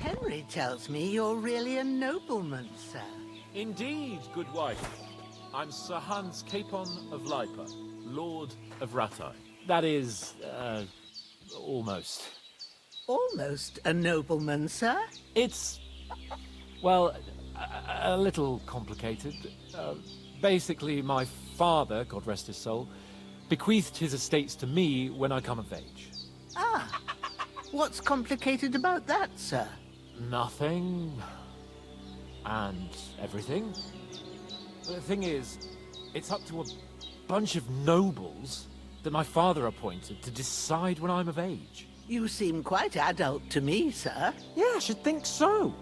Henry tells me you're really a nobleman, sir. Indeed, good wife. I'm Sir Hans Capon of Lipa, Lord of Ratai. That is, almost. Almost a nobleman, sir? It's, well, a little complicated. Basically, my father, God rest his soul, bequeathed his estates to me when I come of age. Ah, what's complicated about that, sir? Nothing. And everything. The thing is, it's up to a bunch of nobles that my father appointed to decide when I'm of age. You seem quite adult to me, sir. Yeah, I should think so.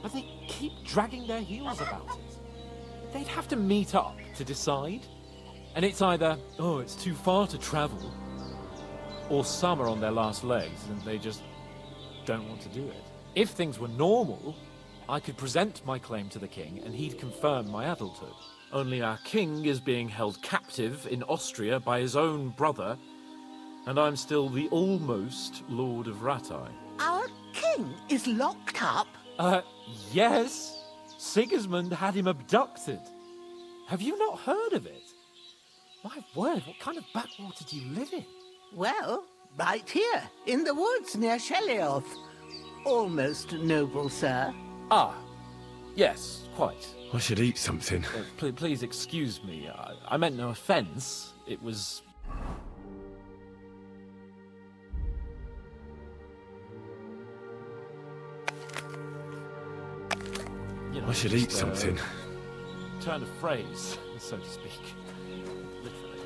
But they keep dragging their heels about it. They'd have to meet up to decide. And it's either, oh, it's too far to travel, or some are on their last legs and they just don't want to do it. If things were normal, I could present my claim to the king and he'd confirm my adulthood. Only our king is being held captive in Austria by his own brother, and I'm still the almost Lord of Ratai. Our king is locked up? Yes. Sigismund had him abducted. Have you not heard of it? My word, what kind of backwater do you live in? Well, right here, in the woods near Shelioth. Almost noble, sir. Ah, yes, quite. I should eat something. Please excuse me. I meant no offense. It was... You know, I should eat something. Turn of phrase, so to speak. Literally.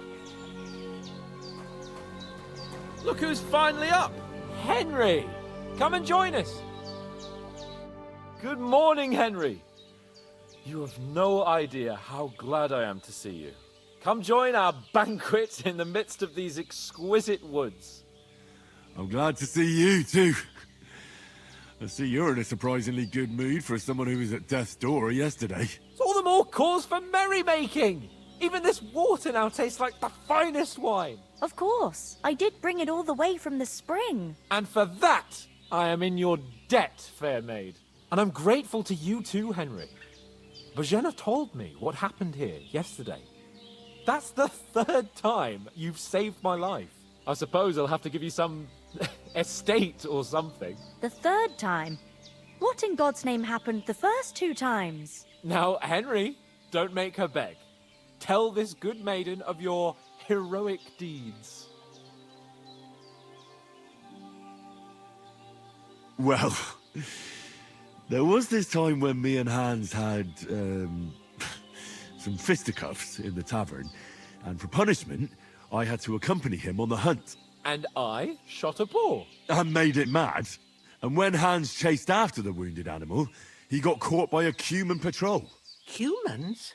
Look who's finally up! Henry! Come and join us! Good morning, Henry! You have no idea how glad I am to see you. Come join our banquet in the midst of these exquisite woods. I'm glad to see you, too. I see you're in a surprisingly good mood for someone who was at death's door yesterday. It's all the more cause for merrymaking! Even this water now tastes like the finest wine! Of course. I did bring it all the way from the spring. And for that, I am in your debt, fair maid. And I'm grateful to you too, Henry. Bojena told me what happened here yesterday. That's the third time you've saved my life. I suppose I'll have to give you some estate or something. The third time? What in God's name happened the first 2 times? Now, Henry, don't make her beg. Tell this good maiden of your heroic deeds. Well, there was this time when me and Hans had, some fisticuffs in the tavern, and for punishment, I had to accompany him on the hunt. And I shot a boar. And made it mad. And when Hans chased after the wounded animal, he got caught by a human patrol. Humans?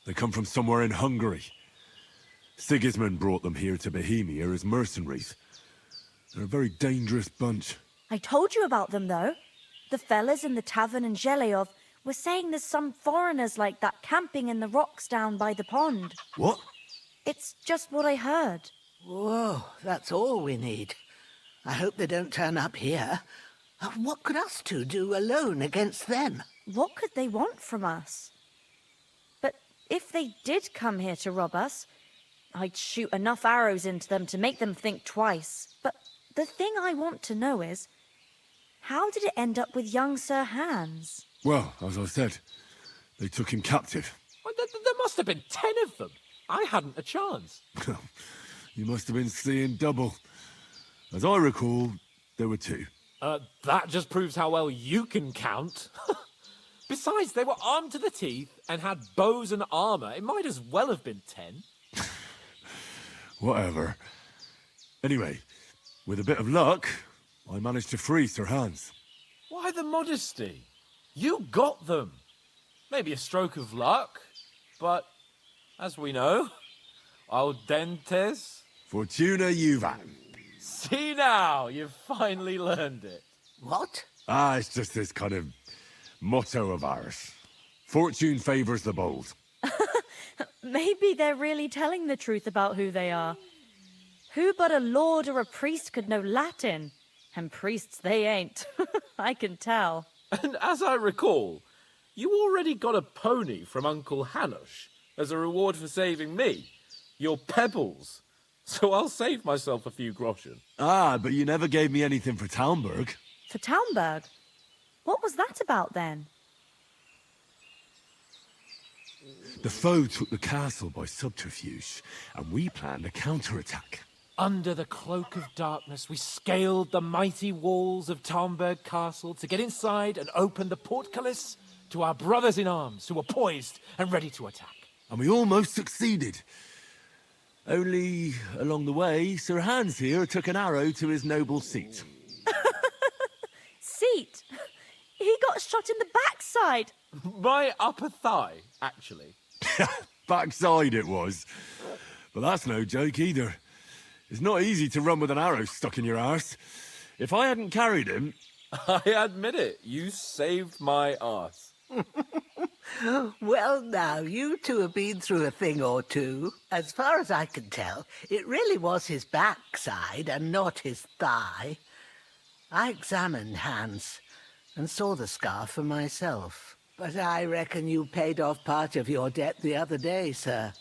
They come from somewhere in Hungary. Sigismund brought them here to Bohemia as mercenaries. They're a very dangerous bunch. I told you about them, though. The fellas in the tavern in Zheleyov were saying there's some foreigners like that camping in the rocks down by the pond. What? It's just what I heard. Whoa, that's all we need. I hope they don't turn up here. What could us two do alone against them? What could they want from us? But if they did come here to rob us, I'd shoot enough arrows into them to make them think twice. But the thing I want to know is, how did it end up with young Sir Hans? Well, as I said, they took him captive. Well, there must have been 10 of them. I hadn't a chance. You must have been seeing double. As I recall, there were 2. That just proves how well you can count. Besides, they were armed to the teeth and had bows and armor. It might as well have been 10. Whatever. Anyway, with a bit of luck, I managed to free Sir Hans. Why the modesty? You got them. Maybe a stroke of luck, but as we know, audentes. Fortuna juvat. See now, you've finally learned it. What? It's just this kind of motto of ours. Fortune favors the bold. Maybe they're really telling the truth about who they are. Who but a lord or a priest could know Latin? And priests they ain't. I can tell. And as I recall, you already got a pony from Uncle Hanush as a reward for saving me. Your pebbles. So I'll save myself a few groschen. Ah, but you never gave me anything for Talmberg. For Talmberg? What was that about then? The foe took the castle by subterfuge, and we planned a counterattack. Under the cloak of darkness, we scaled the mighty walls of Talmberg Castle to get inside and open the portcullis to our brothers in arms who were poised and ready to attack. And we almost succeeded. Only, along the way, Sir Hans here took an arrow to his noble seat. Seat? He got shot in the backside. My upper thigh, actually. Backside it was. But that's no joke either. It's not easy to run with an arrow stuck in your arse. If I hadn't carried him... I admit it, you saved my arse. Well, now, you two have been through a thing or two. As far as I can tell, it really was his backside and not his thigh. I examined Hans and saw the scar for myself. But I reckon you paid off part of your debt the other day, sir.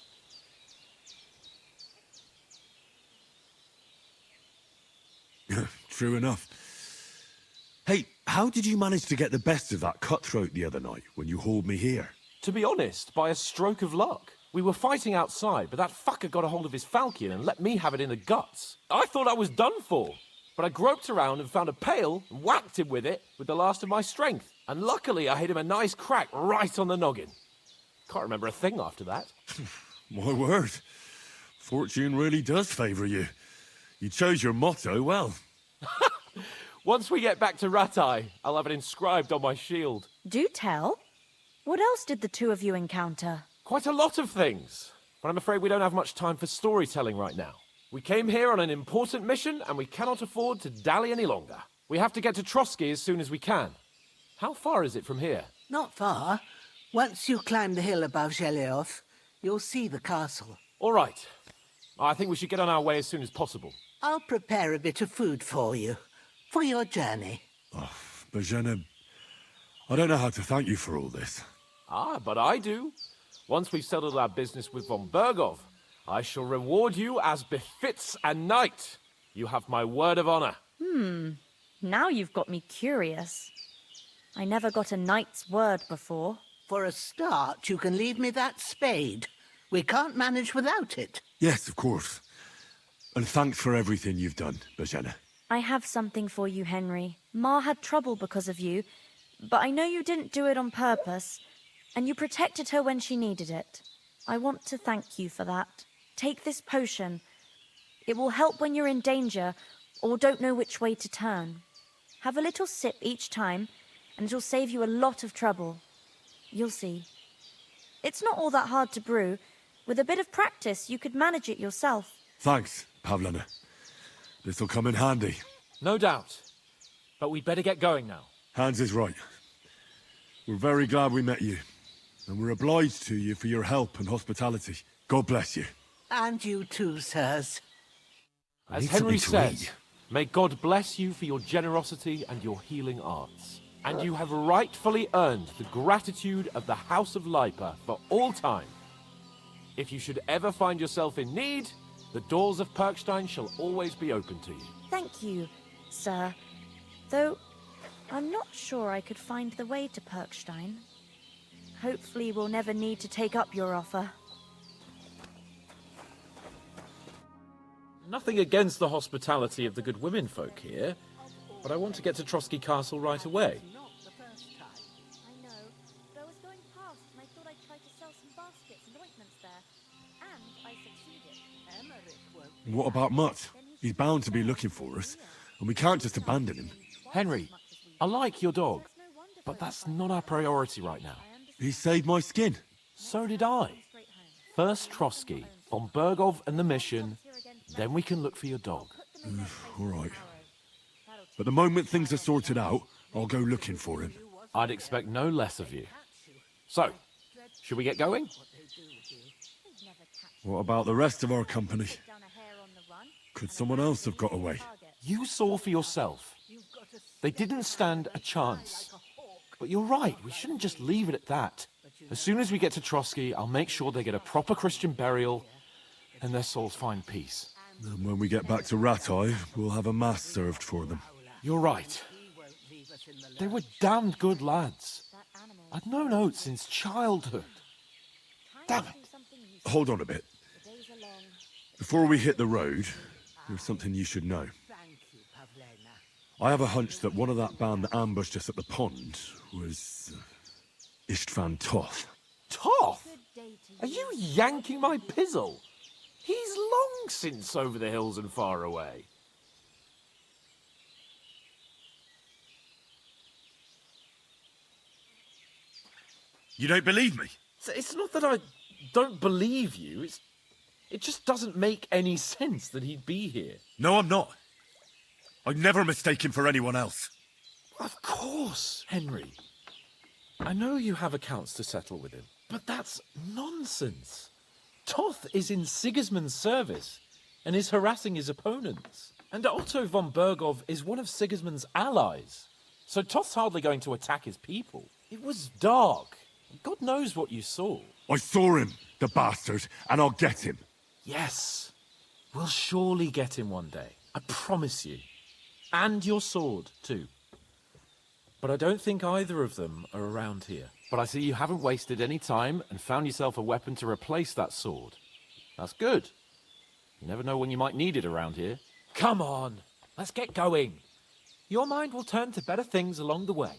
True enough. Hey, how did you manage to get the best of that cutthroat the other night when you hauled me here? To be honest, by a stroke of luck. We were fighting outside, but that fucker got a hold of his falchion and let me have it in the guts. I thought I was done for. But I groped around and found a pail and whacked him with it with the last of my strength. And luckily I hit him a nice crack right on the noggin. Can't remember a thing after that. My word. Fortune really does favour you. You chose your motto well. Once we get back to Ratai, I'll have it inscribed on my shield. Do tell. What else did the two of you encounter? Quite a lot of things. But I'm afraid we don't have much time for storytelling right now. We came here on an important mission, and we cannot afford to dally any longer. We have to get to Trotsky as soon as we can. How far is it from here? Not far. Once you climb the hill above Zhelioth, you'll see the castle. All right. I think we should get on our way as soon as possible. I'll prepare a bit of food for you, for your journey. Oh, Bozhena, I don't know how to thank you for all this. Ah, but I do. Once we've settled our business with von Bergov, I shall reward you as befits a knight. You have my word of honor. Now you've got me curious. I never got a knight's word before. For a start, you can leave me that spade. We can't manage without it. Yes, of course. And thanks for everything you've done, Bozhena. I have something for you, Henry. Ma had trouble because of you, but I know you didn't do it on purpose, and you protected her when she needed it. I want to thank you for that. Take this potion. It will help when you're in danger or don't know which way to turn. Have a little sip each time, and it'll save you a lot of trouble. You'll see. It's not all that hard to brew. With a bit of practice, you could manage it yourself. Thanks, Pavlana. This'll come in handy. No doubt. But we'd better get going now. Hans is right. We're very glad we met you. And we're obliged to you for your help and hospitality. God bless you. And you too, sirs. As need Henry something to says, eat. may God bless you for your generosity and your healing arts. And you have rightfully earned the gratitude of the House of Lipa for all time. If you should ever find yourself in need, the doors of Perkstein shall always be open to you. Thank you, sir. Though, I'm not sure I could find the way to Perkstein. Hopefully we'll never need to take up your offer. Nothing against the hospitality of the good women folk here, but I want to get to Trotsky Castle right away. I know, but I was going past and I thought I'd try to sell some baskets and ointments there. And I succeeded. What about Mutt? He's bound to be looking for us, and we can't just abandon him. Henry, I like your dog, but that's not our priority right now. He saved my skin. So did I. First Trotsky, von Bergov and the mission, then we can look for your dog. All right. But the moment things are sorted out, I'll go looking for him. I'd expect no less of you. So, should we get going? What about the rest of our company? Could someone else have got away? You saw for yourself. They didn't stand a chance. But you're right, we shouldn't just leave it at that. As soon as we get to Trotsky, I'll make sure they get a proper Christian burial and their souls find peace. And when we get back to Rattay, we'll have a mass served for them. You're right. They were damned good lads. I'd known Oates since childhood. Damn it. Hold on a bit. Before we hit the road, there's something you should know. I have a hunch that one of that band that ambushed us at the pond was Istvan Toth. Toth? Are you yanking my pizzle? He's long since over the hills and far away. You don't believe me? It's not that I don't believe you. It just doesn't make any sense that he'd be here. No, I'm not. I'd never mistake him for anyone else. Of course, Henry. I know you have accounts to settle with him, but that's nonsense. Toth is in Sigismund's service and is harassing his opponents. And Otto von Bergov is one of Sigismund's allies. So Toth's hardly going to attack his people. It was dark. God knows what you saw. I saw him, the bastard, and I'll get him. Yes. We'll surely get him one day. I promise you. And your sword, too. But I don't think either of them are around here. But I see you haven't wasted any time and found yourself a weapon to replace that sword. That's good. You never know when you might need it around here. Come on, let's get going. Your mind will turn to better things along the way.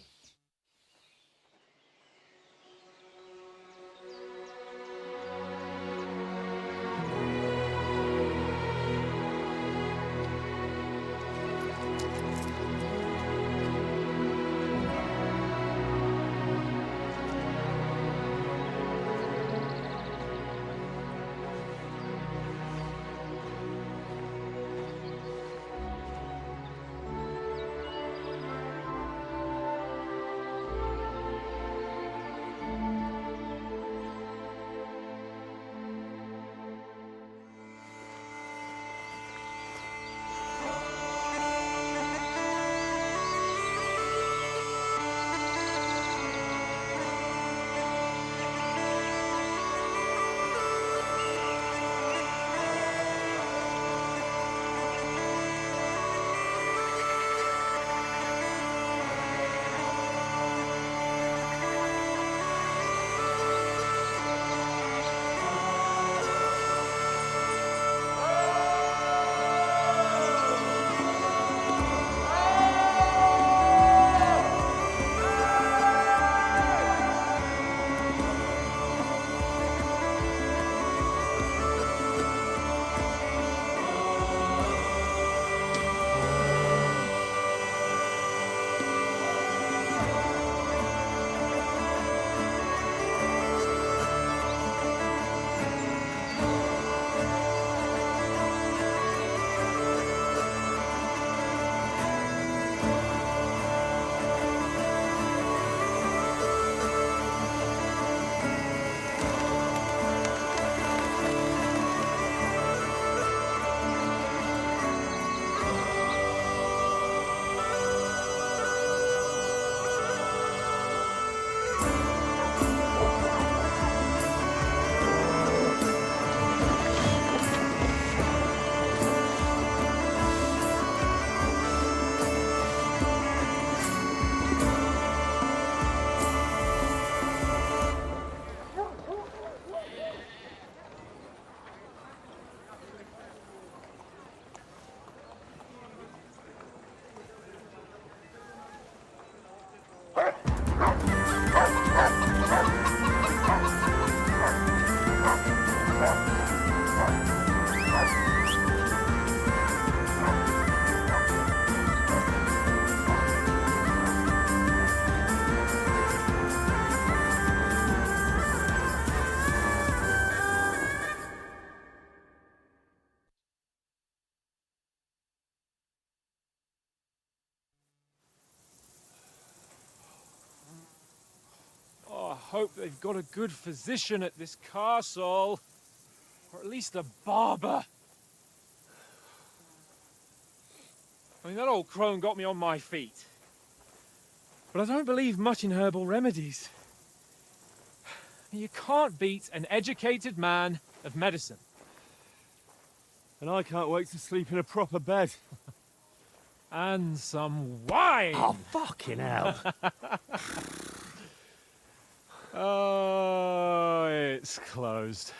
Hope they've got a good physician at this castle. Or at least a barber. I mean, that old crone got me on my feet. But I don't believe much in herbal remedies. You can't beat an educated man of medicine. And I can't wait to sleep in a proper bed. And some wine! Oh, fucking hell. Oh, it's closed.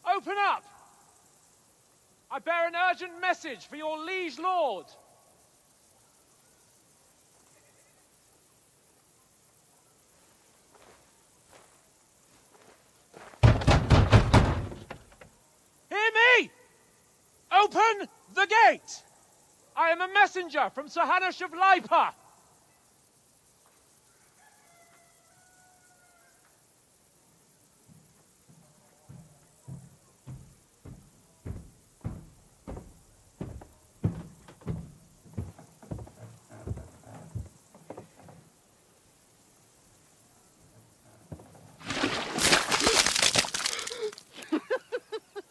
Open up! I bear an urgent message for your liege lord. Hear me! Open the gate! I am a messenger from Sir Hanush of Lipa.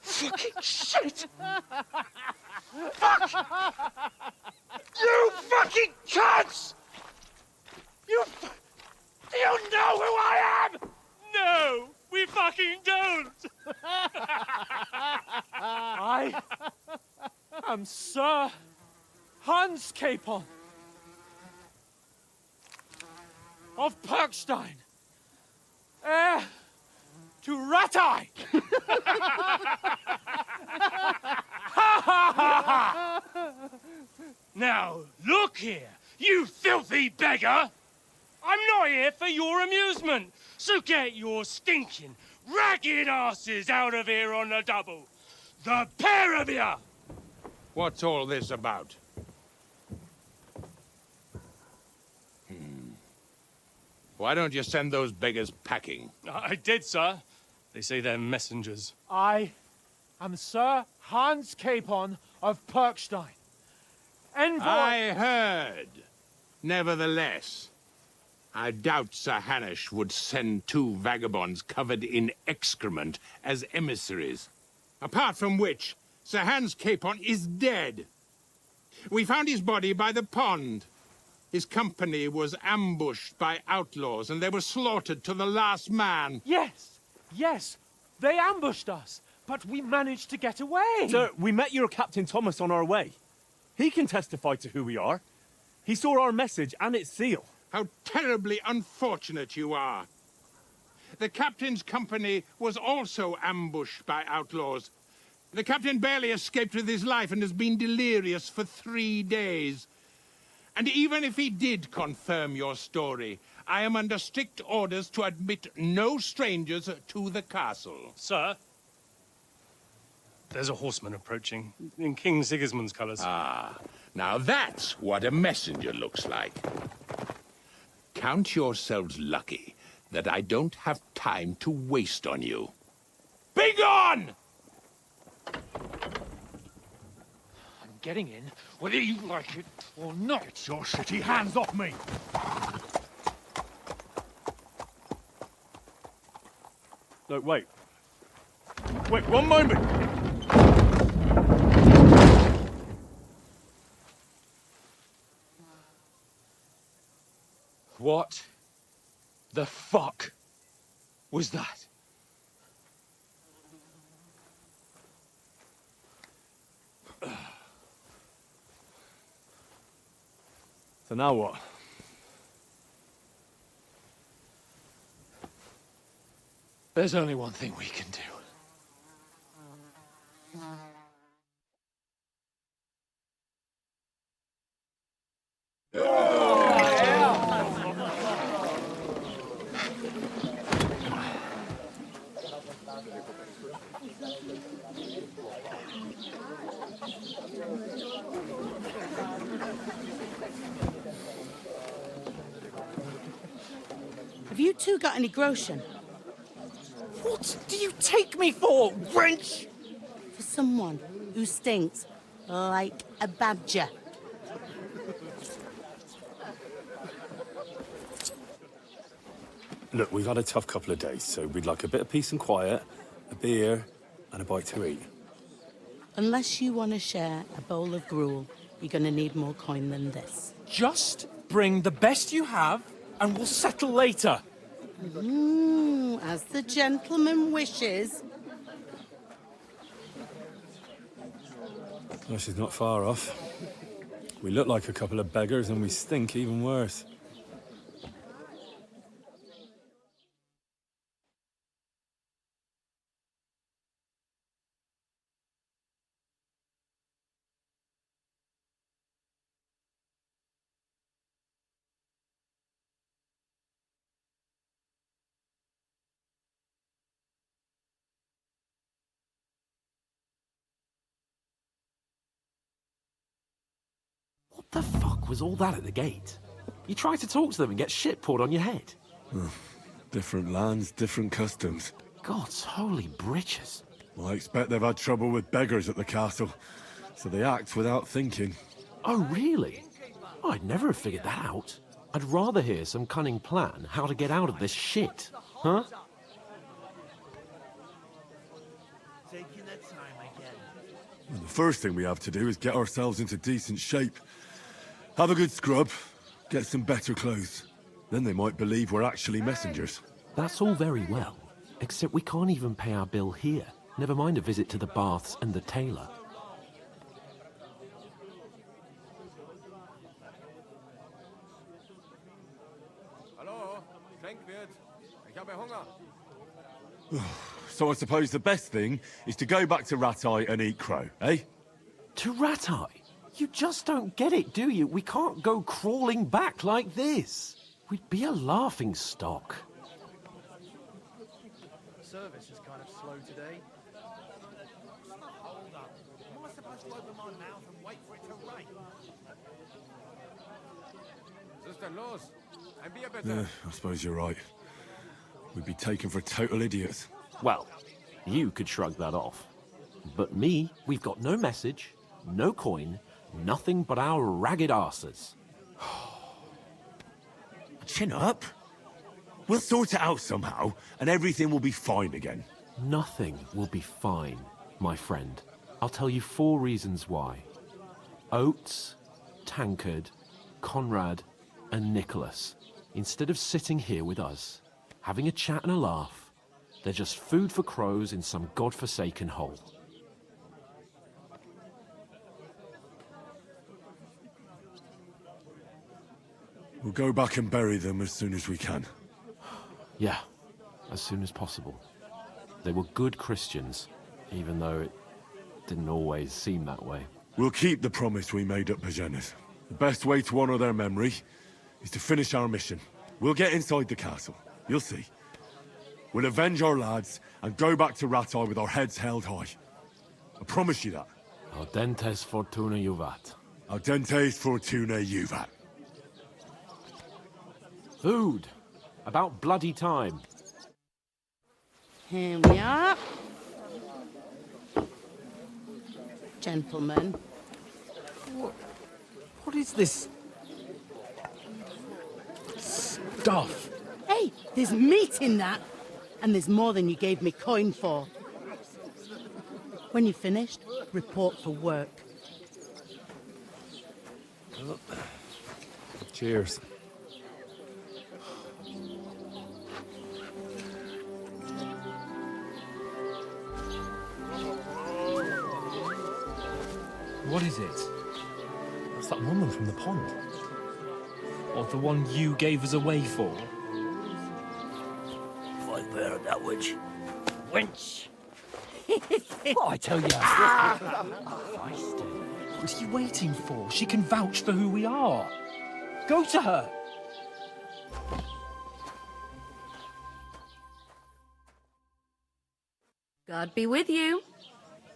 Fucking shit! Fuck! You fucking cunts! Do you know who I am? No, we fucking don't. I am Sir Hans Capon of Perkstein, heir to Ratai. Now, look here, you filthy beggar! I'm not here for your amusement, so get your stinking, ragged asses out of here on the double. The pair of you! What's all this about? Why don't you send those beggars packing? I did, sir. They say they're messengers. I am Sir Hans Capon of Perkstein, envoy. I heard. Nevertheless, I doubt Sir Hanush would send two vagabonds covered in excrement as emissaries. Apart from which, Sir Hans Capon is dead. We found his body by the pond. His company was ambushed by outlaws, and they were slaughtered to the last man. Yes, they ambushed us, but we managed to get away. Sir, we met your Captain Thomas on our way. He can testify to who we are. He saw our message and its seal. How terribly unfortunate you are. The captain's company was also ambushed by outlaws. The captain barely escaped with his life and has been delirious for 3 days. And even if he did confirm your story, I am under strict orders to admit no strangers to the castle. Sir, there's a horseman approaching in King Sigismund's colours. Ah, now that's what a messenger looks like. Count yourselves lucky that I don't have time to waste on you. Be gone! I'm getting in, whether you like it or not. Get your shitty hands off me! No, wait. Wait, one moment! What the fuck was that? So now what? There's only one thing we can do. Have you two got any groschen? What do you take me for, wench? For someone who stinks Like a badger. Look, we've had a tough couple of days, so we'd like a bit of peace and quiet, a beer, and a bite to eat. Unless you want to share a bowl of gruel, you're going to need more coin than this. Just bring the best you have, and we'll settle later. As the gentleman wishes. Well, she's not far off. We look like a couple of beggars, and we stink even worse. What the fuck was all that at the gate? You try to talk to them and get shit poured on your head. Different lands, different customs. God's holy britches. Well, I expect they've had trouble with beggars at the castle, so they act without thinking. Oh, really? I'd never have figured that out. I'd rather hear some cunning plan how to get out of this shit. Huh? Well, the first thing we have to do is get ourselves into decent shape. Have a good scrub, get some better clothes. Then they might believe we're actually messengers. That's all very well, except we can't even pay our bill here. Never mind a visit to the baths and the tailor. Hallo, Trinkwirt. Ich habe Hunger. So I suppose the best thing is to go back to Ratai and eat crow, eh? To Ratai? You just don't get it, do you? We can't go crawling back like this. We'd be a laughing stock. Service is kind of slow today. Hold up. Am I supposed to open my mouth and wait for it to rain? Was ist denn los? Ein Bier bitte. Yeah, I suppose you're right. We'd be taken for total idiots. Well, you could shrug that off. But me, we've got no message, no coin, nothing but our ragged arses. Chin up. We'll sort it out somehow, and everything will be fine again. Nothing will be fine, my friend. I'll tell you 4 reasons why. Oates, Tankard, Conrad, and Nicholas, instead of sitting here with us, having a chat and a laugh, they're just food for crows in some godforsaken hole. We'll go back and bury them as soon as we can. Yeah, as soon as possible. They were good Christians, even though it didn't always seem that way. We'll keep the promise we made at Pagenes. The best way to honor their memory is to finish our mission. We'll get inside the castle. You'll see. We'll avenge our lads and go back to Ratai with our heads held high. I promise you that. Audentes fortuna juvat. Audentes fortuna juvat. Food. About bloody time. Here we are. Gentlemen. What is this stuff? Hey, there's meat in that. And there's more than you gave me coin for. When you're finished, report for work. Cheers. What is it? It's that woman from the pond. Or the one you gave us away for? I've heard that witch. Wench! What I tell you? What are you waiting for? She can vouch for who we are. Go to her. God be with you.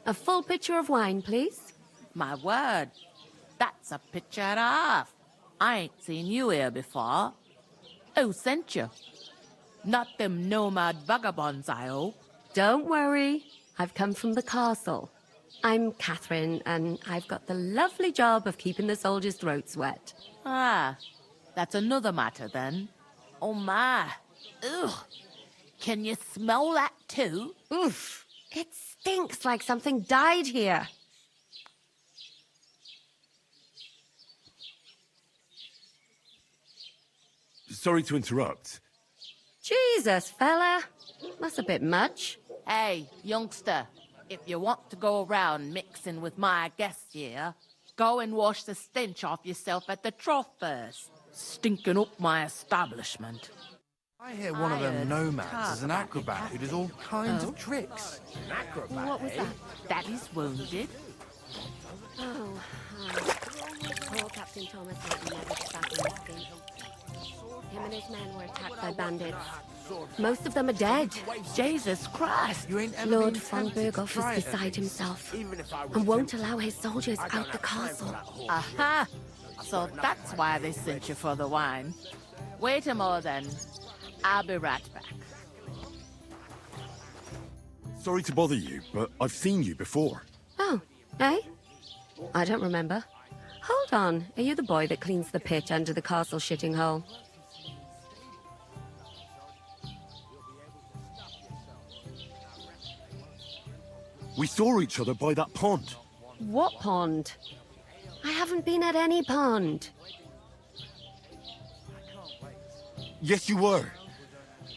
A full pitcher of wine, please. My word, that's a picture and a half. I ain't seen you here before. Who sent you? Not them nomad vagabonds, I hope. Don't worry. I've come from the castle. I'm Catherine, and I've got the lovely job of keeping the soldiers' throats wet. Ah, that's another matter then. Oh my. Ugh. Can you smell that too? Oof. It stinks like something died here. Sorry to interrupt. Jesus, fella. That's a bit much. Hey, youngster, if you want to go around mixing with my guests here, go and wash the stench off yourself at the trough first. Stinking up my establishment. I hear one of them nomads is an acrobat who does all kinds of tricks. An acrobat, What was eh? that? Daddy's wounded. Oh, poor Captain Thomas had never stuck in his feet. Him and his men were attacked by bandits. Most of them are dead. Jesus Christ! You ain't ever Lord been von tempted to Berghoff try is it, at beside least. himself Even if I was and won't tempted. allow his soldiers I don't out the have time for castle. that horse. Aha! So that's why they sent you for the wine. Wait a moment then. I'll be right back. Sorry to bother you, but I've seen you before. Oh, eh? I don't remember. Hold on. Are you the boy that cleans the pit under the castle shitting hole? We saw each other by that pond. What pond? I haven't been at any pond. Yes, you were.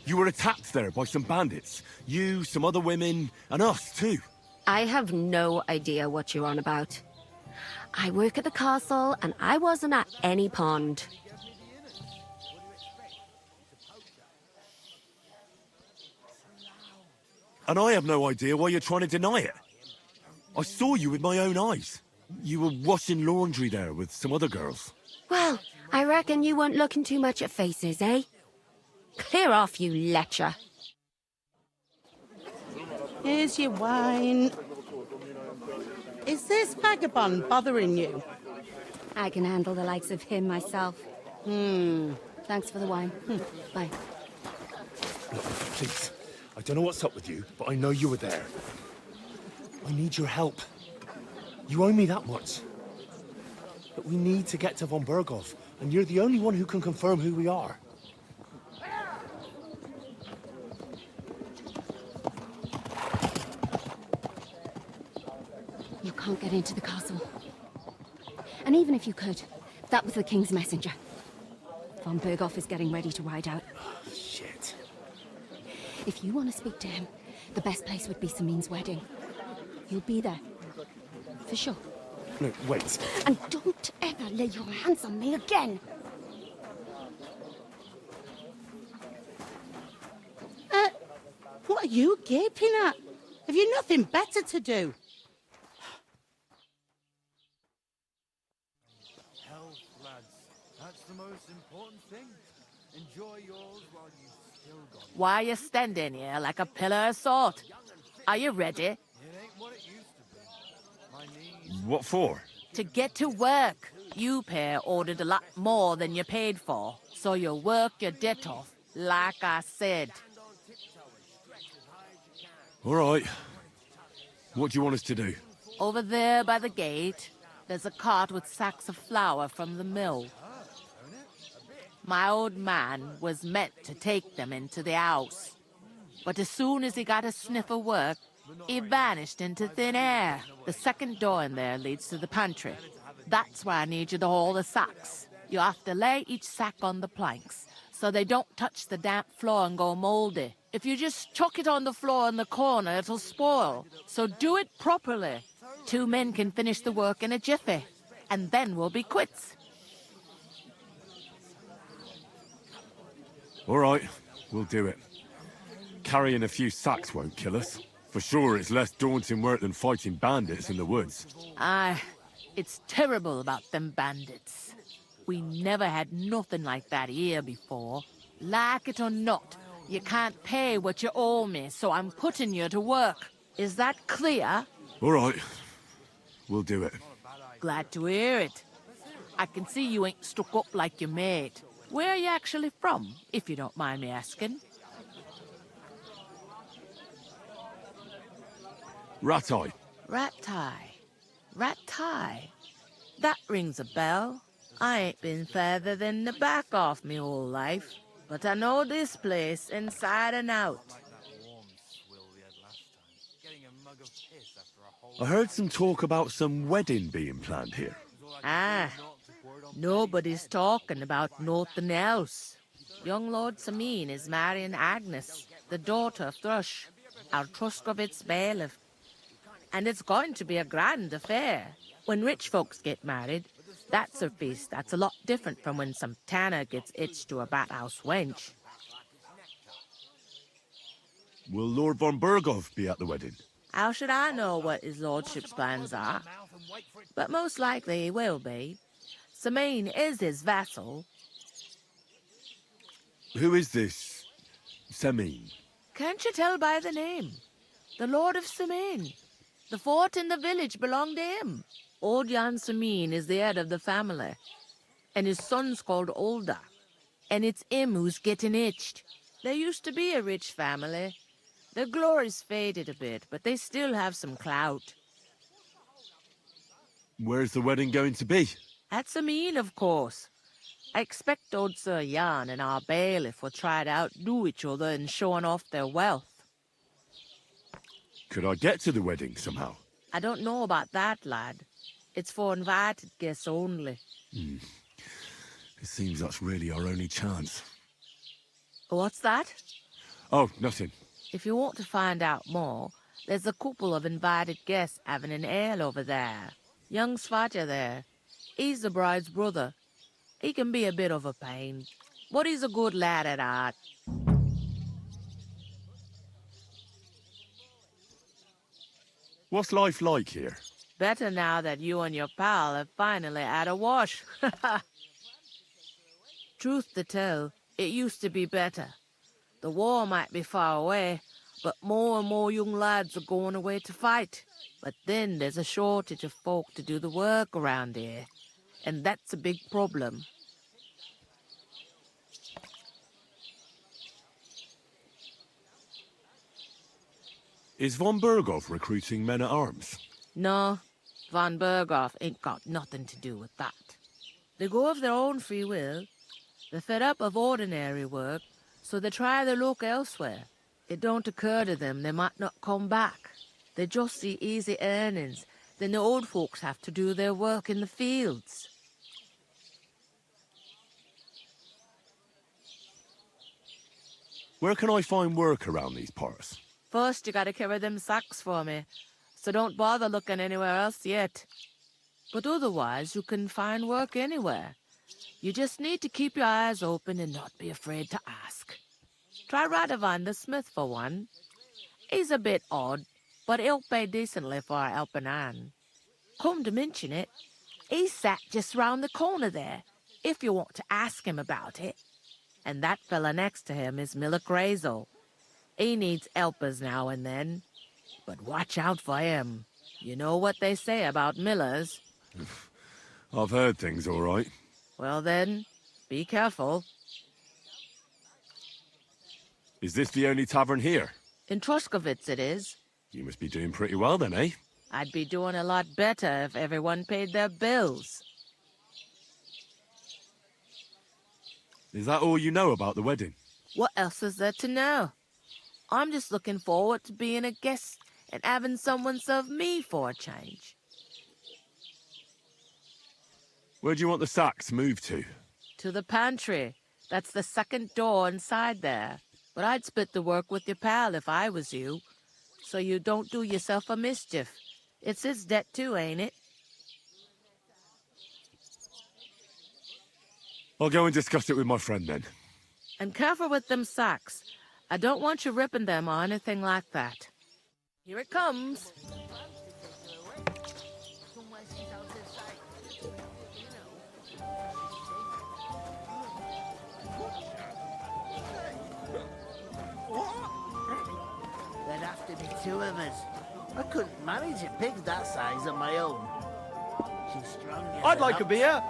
You were attacked there by some bandits. You, some other women, and us too. I have no idea what you're on about. I work at the castle, and I wasn't at any pond. And I have no idea why you're trying to deny it. I saw you with my own eyes. You were washing laundry there with some other girls. Well, I reckon you weren't looking too much at faces, eh? Clear off, you lecher. Here's your wine. Is this vagabond bothering you? I can handle the likes of him myself. Thanks for the wine. Bye. Look, please. I don't know what's up with you, but I know you were there. I need your help. You owe me that much. But we need to get to von Berghoff, and you're the only one who can confirm who we are. You can't get into the castle. And even if you could, that was the king's messenger. Von Berghoff is getting ready to ride out. Shit. If you want to speak to him, the best place would be Samin's wedding. He'll be there. For sure. No, wait. And don't ever lay your hands on me again! What are you gaping at? Have you nothing better to do? Health, lads. That's the most important thing. Enjoy yours while you still got it. Why are you standing here like a pillar of salt? Are you ready? It ain't what it used to be. My knees. What for? To get to work. You pair ordered a lot more than you paid for, so you work your debt off, like I said. All right. What do you want us to do? Over there by the gate, there's a cart with sacks of flour from the mill. My old man was meant to take them into the house. But as soon as he got a sniff of work, he vanished into thin air. The second door in there leads to the pantry. That's why I need you to haul the sacks. You have to lay each sack on the planks, so they don't touch the damp floor and go moldy. If you just chuck it on the floor in the corner, it'll spoil. So do it properly. 2 men can finish the work in a jiffy, and then we'll be quits. All right, we'll do it. Carrying a few sacks won't kill us. For sure, it's less daunting work than fighting bandits in the woods. Aye, it's terrible about them bandits. We never had nothing like that here before. Like it or not, you can't pay what you owe me, so I'm putting you to work. Is that clear? All right, we'll do it. Glad to hear it. I can see you ain't stuck up like your mate. Where are you actually from, if you don't mind me asking? Rat-eye. Rat-tie. Rat-tie. That rings a bell. I ain't been further than the back off me whole life, but I know this place inside and out. I heard some talk about some wedding being planned here. Ah, nobody's talking about nothing else. Young Lord Samin is marrying Agnes, the daughter of Thrush, our Truscovitz bailiff. And it's going to be a grand affair. When rich folks get married, that's a feast that's a lot different from when some tanner gets hitched to a bat-house wench. Will Lord von Berghoff be at the wedding? How should I know what his lordship's plans are? But most likely he will be. Samin is his vassal. Who is this Semin? Can't you tell by the name? The Lord of Samin. The fort in the village belonged to him. Old Jan Samin is the head of the family, and his son's called Olda. And it's him who's getting itched. There used to be a rich family. Their glory's faded a bit, but they still have some clout. Where's the wedding going to be? At Samin, of course. I expect old Sir Jan and our bailiff will try to outdo each other in showing off their wealth. Could I get to the wedding somehow? I don't know about that, lad. It's for invited guests only. It seems that's really our only chance. What's that? Oh, nothing. If you want to find out more, there's a couple of invited guests having an ale over there. Young Svatja there. He's the bride's brother. He can be a bit of a pain, but he's a good lad at heart. What's life like here? Better now that you and your pal have finally had a wash. Truth to tell, it used to be better. The war might be far away, but more and more young lads are going away to fight. But then there's a shortage of folk to do the work around here, and that's a big problem. Is von Berghoff recruiting men-at-arms? No, von Berghoff ain't got nothing to do with that. They go of their own free will. They're fed up of ordinary work, so they try their luck elsewhere. It don't occur to them they might not come back. They just see easy earnings. Then the old folks have to do their work in the fields. Where can I find work around these parts? First, you gotta carry them sacks for me, so don't bother looking anywhere else yet. But otherwise, you can find work anywhere. You just need to keep your eyes open and not be afraid to ask. Try Radovan the smith for one. He's a bit odd, but he'll pay decently for a helping hand. Come to mention it, he's sat just round the corner there, if you want to ask him about it. And that fella next to him is Miller Crazel. He needs helpers now and then, but watch out for him. You know what they say about Millers. I've heard things all right. Well then, be careful. Is this the only tavern here? In Truscovitz it is. You must be doing pretty well then, eh? I'd be doing a lot better if everyone paid their bills. Is that all you know about the wedding? What else is there to know? I'm just looking forward to being a guest and having someone serve me for a change. Where do you want the sacks moved to? To the pantry. That's the second door inside there. But I'd split the work with your pal if I was you, so you don't do yourself a mischief. It's his debt too, ain't it? I'll go and discuss it with my friend then. And careful with them sacks. I don't want you ripping them or anything like that. Here it comes. There'd have to be two of us. I couldn't manage a pig that size on my own. She's strong. I'd like a beer.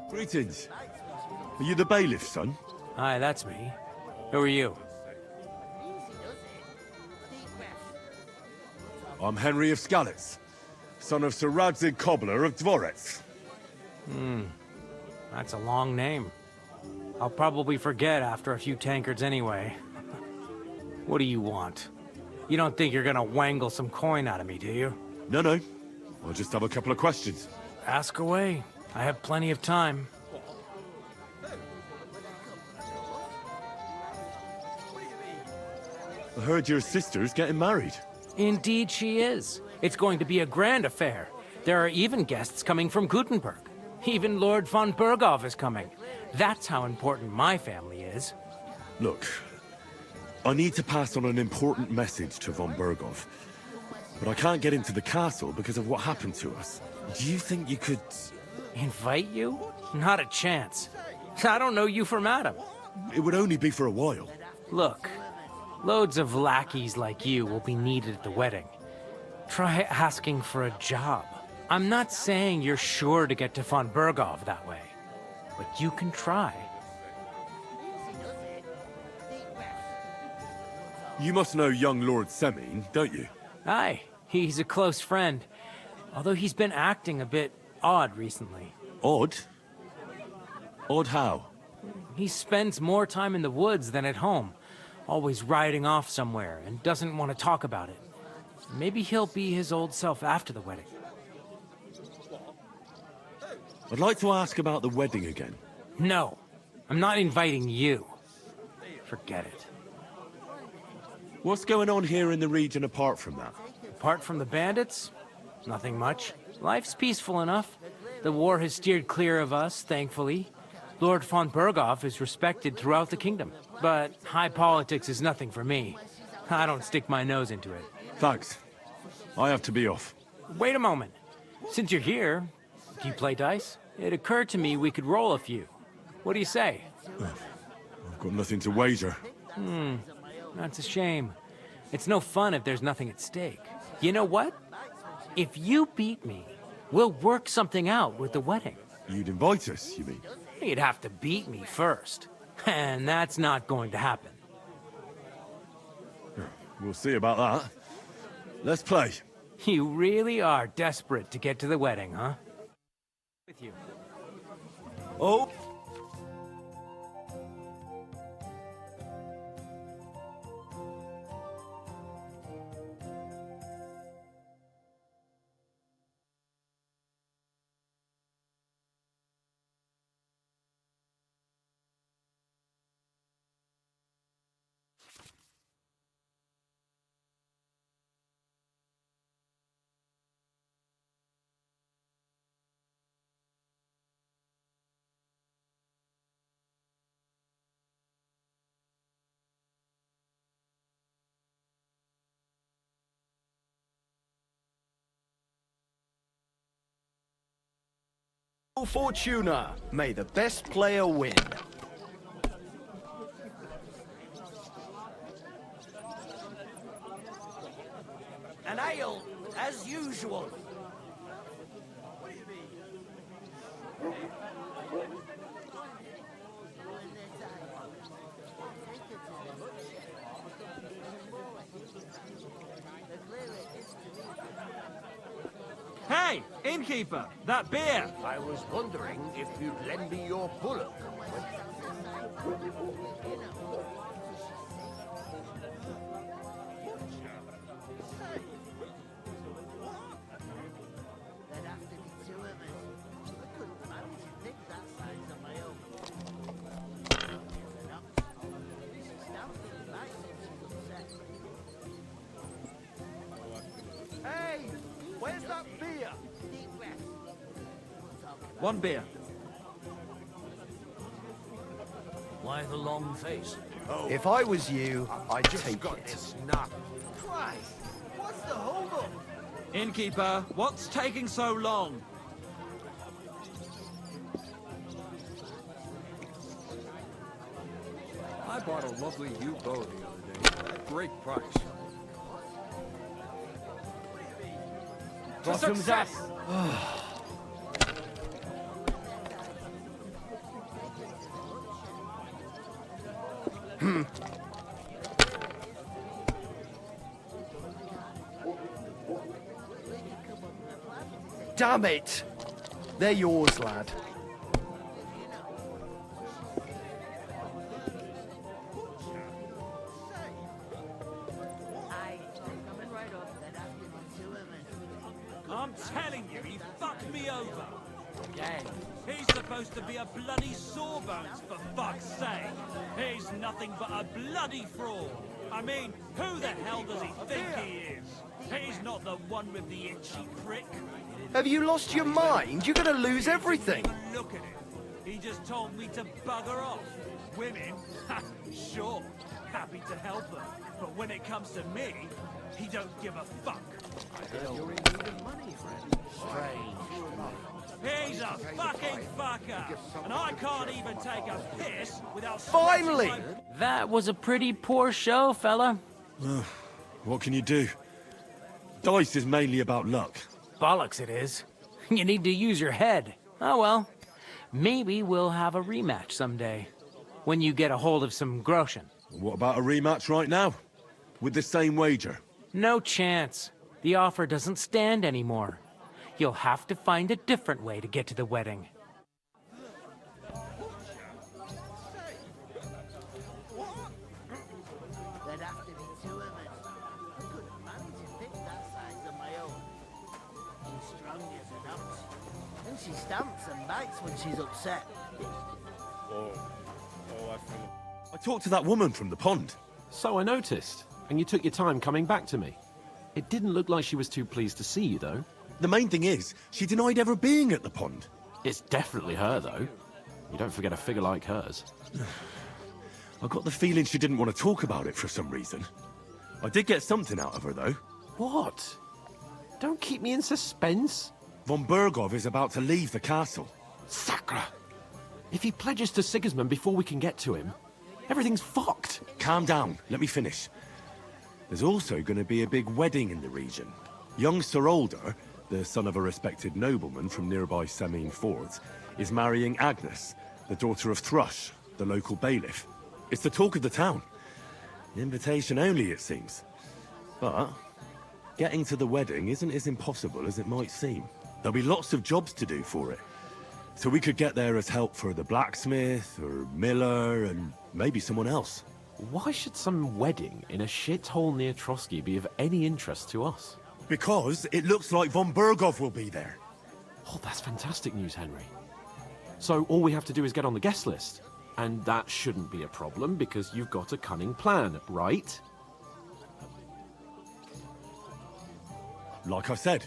Greetings. Are you the bailiff's son? Hi, that's me. Who are you? I'm Henry of Skalitz, son of Sir Radzig Cobbler of Dvorets. That's a long name. I'll probably forget after a few tankards anyway. What do you want? You don't think you're gonna wangle some coin out of me, do you? No, no. I'll just have a couple of questions. Ask away. I have plenty of time. I heard your sister's getting married. Indeed she is. It's going to be a grand affair. There are even guests coming from Gutenberg. Even Lord von Berghoff is coming. That's how important my family is. Look, I need to pass on an important message to von Berghoff. But I can't get into the castle because of what happened to us. Do you think you could... Invite you? Not a chance. I don't know you from Adam. It would only be for a while. Look, loads of lackeys like you will be needed at the wedding. Try asking for a job. I'm not saying you're sure to get to von Berghoff that way, but you can try. You must know young Lord Semine, don't you? Aye, he's a close friend. Although he's been acting a bit odd recently. Odd? Odd how? He spends more time in the woods than at home, always riding off somewhere, and doesn't want to talk about it. Maybe he'll be his old self after the wedding. I'd like to ask about the wedding again. No, I'm not inviting you. Forget it. What's going on here in the region apart from that? Apart from the bandits? Nothing much. Life's peaceful enough. The war has steered clear of us, thankfully. Lord von Berghoff is respected throughout the kingdom. But high politics is nothing for me. I don't stick my nose into it. Thanks. I have to be off. Wait a moment. Since you're here, do you play dice? It occurred to me we could roll a few. What do you say? I've got nothing to wager. That's a shame. It's no fun if there's nothing at stake. You know what? If you beat me, we'll work something out with the wedding. You'd invite us, you mean? You'd have to beat me first. And that's not going to happen. We'll see about that. Let's play. You really are desperate to get to the wedding, huh? With you. Oh! Fortuna, may the best player win. An ale, as usual. Hey, innkeeper, that beer! I was wondering if you'd lend me your bullock. Hey, where's that beer? One beer. Why the long face? If I was you, I'd take it. Christ, what's the holdup? Innkeeper, what's taking so long? I bought a lovely new bow the other day. Great price. Bottoms up! damn it! They're yours, lad. I'm telling you, he fucked me over. Again. He's supposed to be a bloody sawbones, for fuck's sake. He's nothing but a bloody fraud. I mean, who the hell does he think he is? He's not the one with the itchy prick. Have you lost your mind? You're gonna lose everything. Look at him. He just told me to bugger off. Women? Ha, sure. Happy to help her. But when it comes to me, he don't give a fuck. He's a fucking fucker, and I can't even take a piss without... Finally! That was a pretty poor show, fella. What can you do? Dice is mainly about luck. Bollocks it is. You need to use your head. Oh well. Maybe we'll have a rematch someday. When you get a hold of some groschen. What about a rematch right now? With the same wager? No chance. The offer doesn't stand anymore. You'll have to find a different way to get to the wedding. There'd have to be two of us. I couldn't manage to pick that size on my own. She's strong as an ox. And she stamps and bites when she's upset. I talked to that woman from the pond. So I noticed. And you took your time coming back to me. It didn't look like she was too pleased to see you, though. The main thing is, she denied ever being at the pond. It's definitely her, though. You don't forget a figure like hers. I got the feeling she didn't want to talk about it for some reason. I did get something out of her, though. What? Don't keep me in suspense. Von Bergov is about to leave the castle. Sacre! If he pledges to Sigismund before we can get to him, everything's fucked. Calm down. Let me finish. There's also going to be a big wedding in the region. Young Sir Older, the son of a respected nobleman from nearby Semine Fords, is marrying Agnes, the daughter of Thrush, the local bailiff. It's the talk of the town. Invitation only, it seems. But getting to the wedding isn't as impossible as it might seem. There'll be lots of jobs to do for it. So we could get there as help for the blacksmith, or miller, and maybe someone else. Why should some wedding in a shithole near Trotsky be of any interest to us? Because it looks like Von Bergov will be there. Oh, that's fantastic news, Henry. So all we have to do is get on the guest list. And that shouldn't be a problem because you've got a cunning plan, right? Like I said,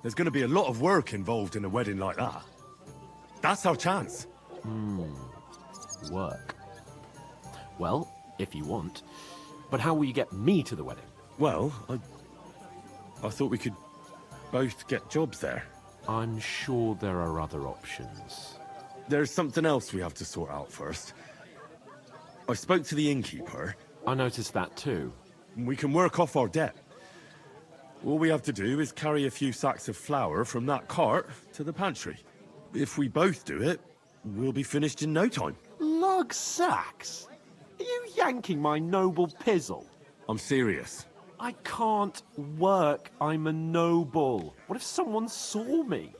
there's going to be a lot of work involved in a wedding like that. That's our chance. Work. Well, if you want. But how will you get me to the wedding? Well, I thought we could both get jobs there. I'm sure there are other options. There's something else we have to sort out first. I spoke to the innkeeper. I noticed that too. We can work off our debt. All we have to do is carry a few sacks of flour from that cart to the pantry. If we both do it, we'll be finished in no time. Lug sacks? Are you yanking my noble pizzle? I'm serious. I can't work. I'm a noble. What if someone saw me?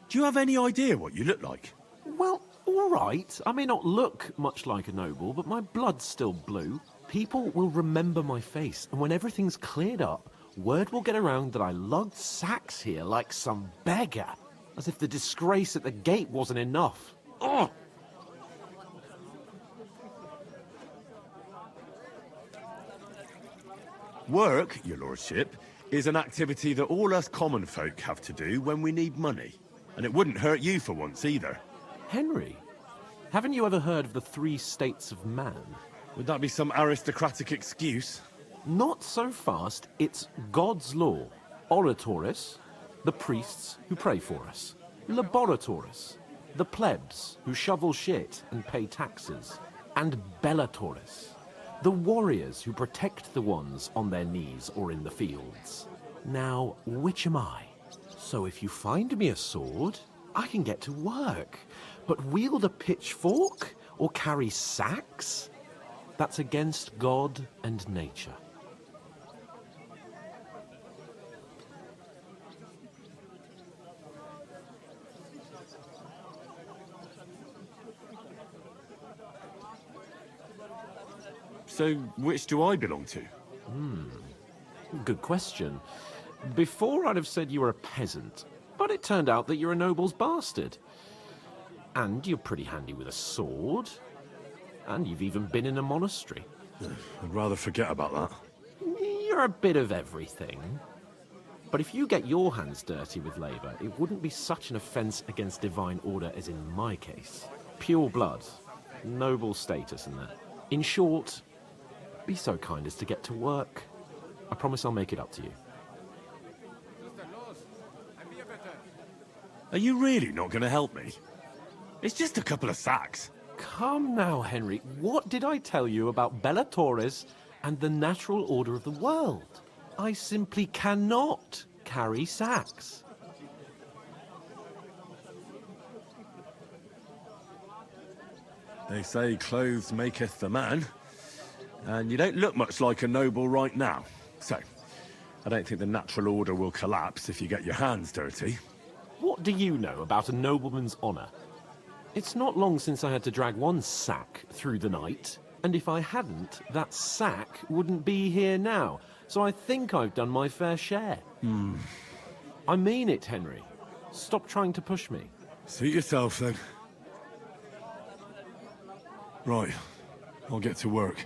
Do you have any idea what you look like? Well, all right. I may not look much like a noble, but my blood's still blue. People will remember my face, and when everything's cleared up, word will get around that I lugged sacks here like some beggar. As if the disgrace at the gate wasn't enough. Ugh! Work, your lordship, is an activity that all us common folk have to do when we need money. And it wouldn't hurt you for once either. Henry, haven't you ever heard of the 3 states of man? Would that be some aristocratic excuse? Not so fast, it's God's law. Oratoris, the priests who pray for us. Laboratoris, the plebs who shovel shit and pay taxes. And Bellatoris, the warriors who protect the ones on their knees or in the fields. Now, which am I? So if you find me a sword, I can get to work. But wield a pitchfork or carry sacks? That's against God and nature. So, which do I belong to? Good question. Before I'd have said you were a peasant, but it turned out that you're a noble's bastard. And you're pretty handy with a sword. And you've even been in a monastery. I'd rather forget about that. You're a bit of everything. But if you get your hands dirty with labour, it wouldn't be such an offence against divine order as in my case. Pure blood, noble status and that. In short, be so kind as to get to work. I promise I'll make it up to you. Are you really not going to help me? It's just a couple of sacks. Come now, Henry. What did I tell you about Bellatoris and the natural order of the world? I simply cannot carry sacks. They say clothes maketh the man, and you don't look much like a noble right now. So, I don't think the natural order will collapse if you get your hands dirty. What do you know about a nobleman's honour? It's not long since I had to drag one sack through the night, and if I hadn't, that sack wouldn't be here now. So I think I've done my fair share. I mean it, Henry. Stop trying to push me. Suit yourself, then. Right. I'll get to work.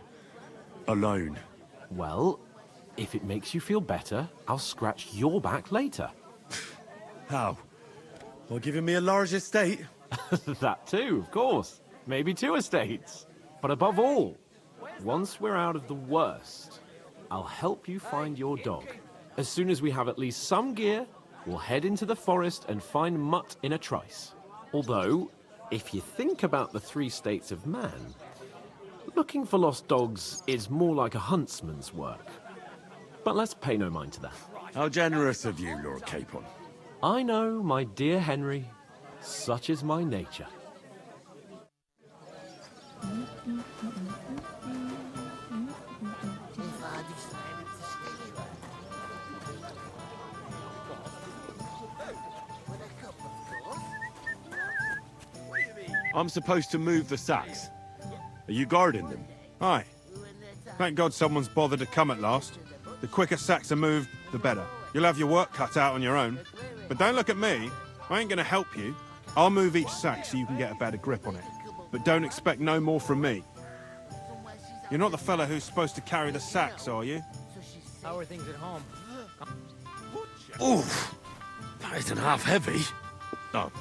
Alone. Well, if it makes you feel better, I'll scratch your back later. How? By giving me a large estate? That too, of course. Maybe 2 estates. But above all, once we're out of the worst, I'll help you find your dog. As soon as we have at least some gear, we'll head into the forest and find Mutt in a trice. Although, if you think about the 3 states of man, looking for lost dogs is more like a huntsman's work. But let's pay no mind to that. How generous of you, Lord Capon. I know, my dear Henry. Such is my nature. I'm supposed to move the sacks. Are you guarding them? Aye. Thank God someone's bothered to come at last. The quicker sacks are moved, the better. You'll have your work cut out on your own. But don't look at me. I ain't gonna help you. I'll move each sack so you can get a better grip on it. But don't expect no more from me. You're not the fella who's supposed to carry the sacks, are you? How are things at home? Oof! That isn't half heavy. Oh.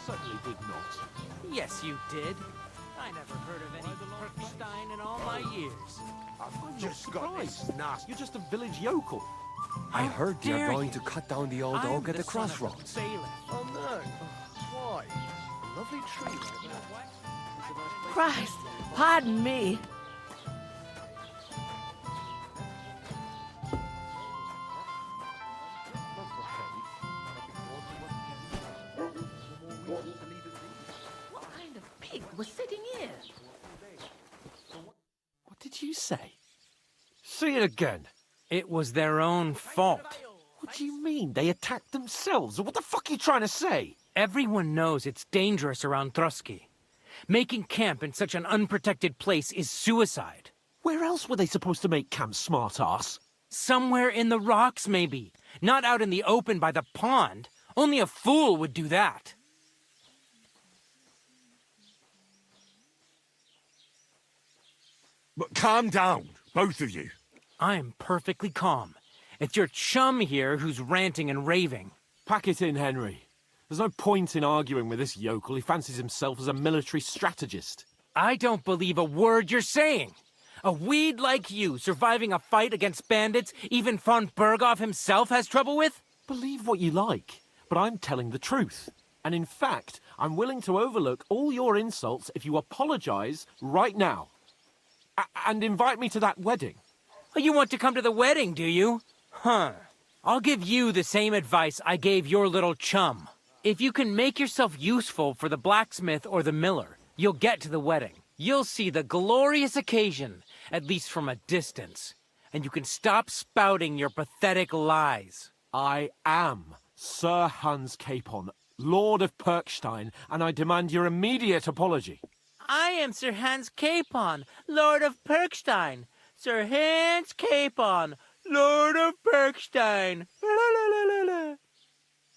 Certainly did not. Yes, you did. I never heard of any Perkstein in all my years. I'm just surprised. You're just a village yokel. I heard they're dare going you. to cut down the old I'm oak at the son of a crossroads. bailiff. Oh no. Why? Christ, pardon me. What kind of pig was sitting here? What did you say? Say it again. It was their own fault. What do you mean? They attacked themselves? What the fuck are you trying to say? Everyone knows it's dangerous around Trotsky. Making camp in such an unprotected place is suicide. Where else were they supposed to make camp, smart-ass? Somewhere in the rocks, maybe. Not out in the open by the pond. Only a fool would do that. But calm down, both of you. I'm perfectly calm. It's your chum here who's ranting and raving. Pack it in, Henry. There's no point in arguing with this yokel. He fancies himself as a military strategist. I don't believe a word you're saying. A weed like you surviving a fight against bandits even von Berghoff himself has trouble with? Believe what you like, but I'm telling the truth. And in fact, I'm willing to overlook all your insults if you apologize right now. And invite me to that wedding. Oh, you want to come to the wedding, do you? Huh. I'll give you the same advice I gave your little chum. If you can make yourself useful for the blacksmith or the miller, you'll get to the wedding. You'll see the glorious occasion, at least from a distance. And you can stop spouting your pathetic lies. I am Sir Hans Capon, Lord of Perkstein, and I demand your immediate apology. I am Sir Hans Capon, Lord of Perkstein. Sir Hans Capon, Lord of Perkstein.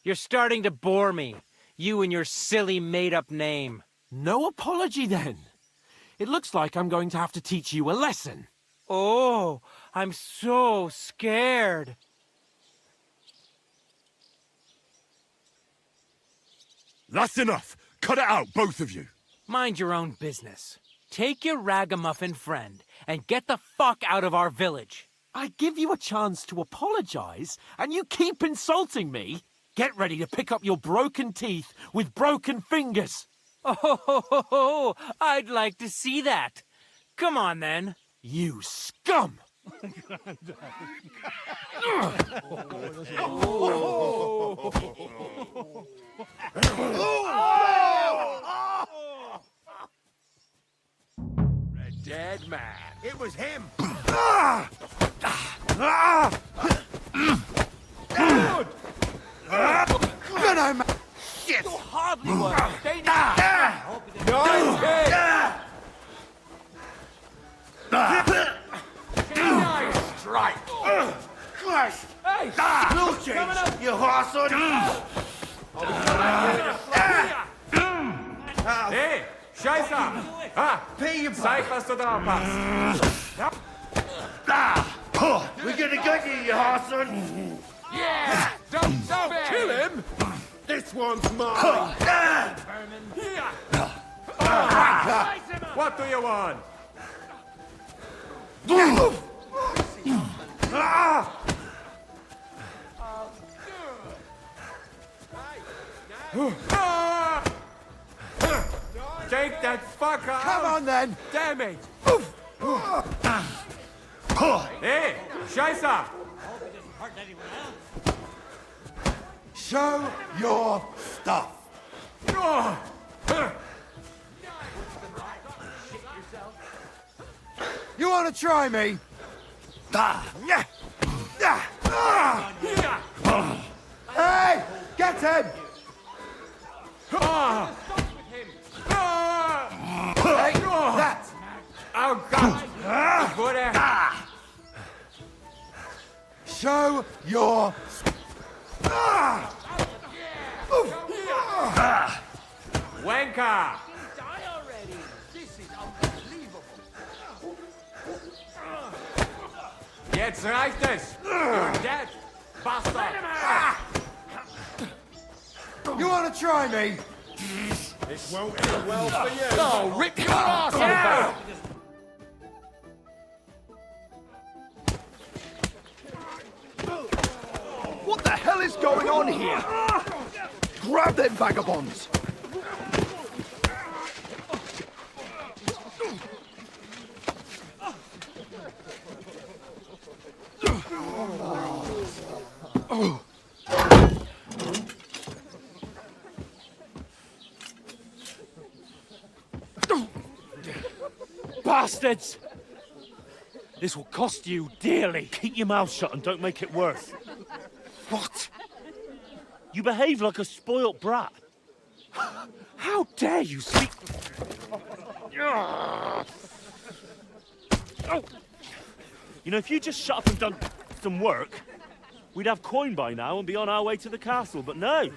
You're starting to bore me. You and your silly made-up name. No apology, then. It looks like I'm going to have to teach you a lesson. Oh, I'm so scared. That's enough. Cut it out, both of you. Mind your own business. Take your ragamuffin friend and get the fuck out of our village. I give you a chance to apologize, and you keep insulting me. Get ready to pick up your broken teeth with broken fingers. Oh, I'd like to see that. Come on, then. You scum! A dead man. It was him. Good! Good, I'm... Shit! You're hardly worth it. Stay down. Nice strike. Christ! Hey! No change, you horse! Hey, Scheiße! Ah, zeig, was du drauf hast. We're gonna get you, you horse! Yeah! Don't kill him! This one's mine! What do you want? Take that fucker out! Come on, then! Damn it! Hey, Scheiße! Show your stuff! You want to try me? Hey! Get him! Hey, that! Oh, God! Wurde! Show your... Wanker! Jetzt reicht es! You're dead, bastard! You want to try me? This won't end well for you. Oh, rip your ass open! What the hell is going on here? Grab them vagabonds! bastards! This will cost you dearly. Keep your mouth shut and don't make it worse. What? You behave like a spoilt brat. How dare you speak... Oh. You know, if you just shut up and done some work, we'd have coin by now and be on our way to the castle, but no,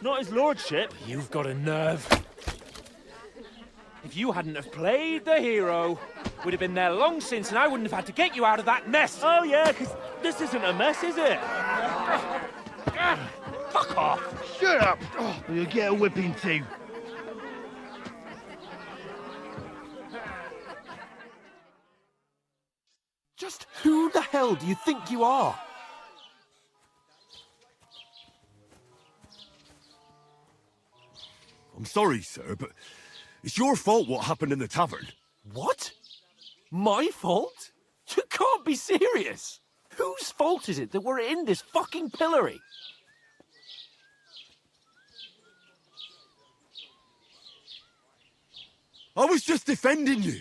not his lordship. You've got a nerve. If you hadn't have played the hero, we'd have been there long since and I wouldn't have had to get you out of that mess. Oh yeah, because this isn't a mess, is it? Fuck off! Shut up! Or you'll get a whipping too. Just who the hell do you think you are? I'm sorry, sir, but it's your fault what happened in the tavern. What? My fault? You can't be serious. Whose fault is it that we're in this fucking pillory? I was just defending you.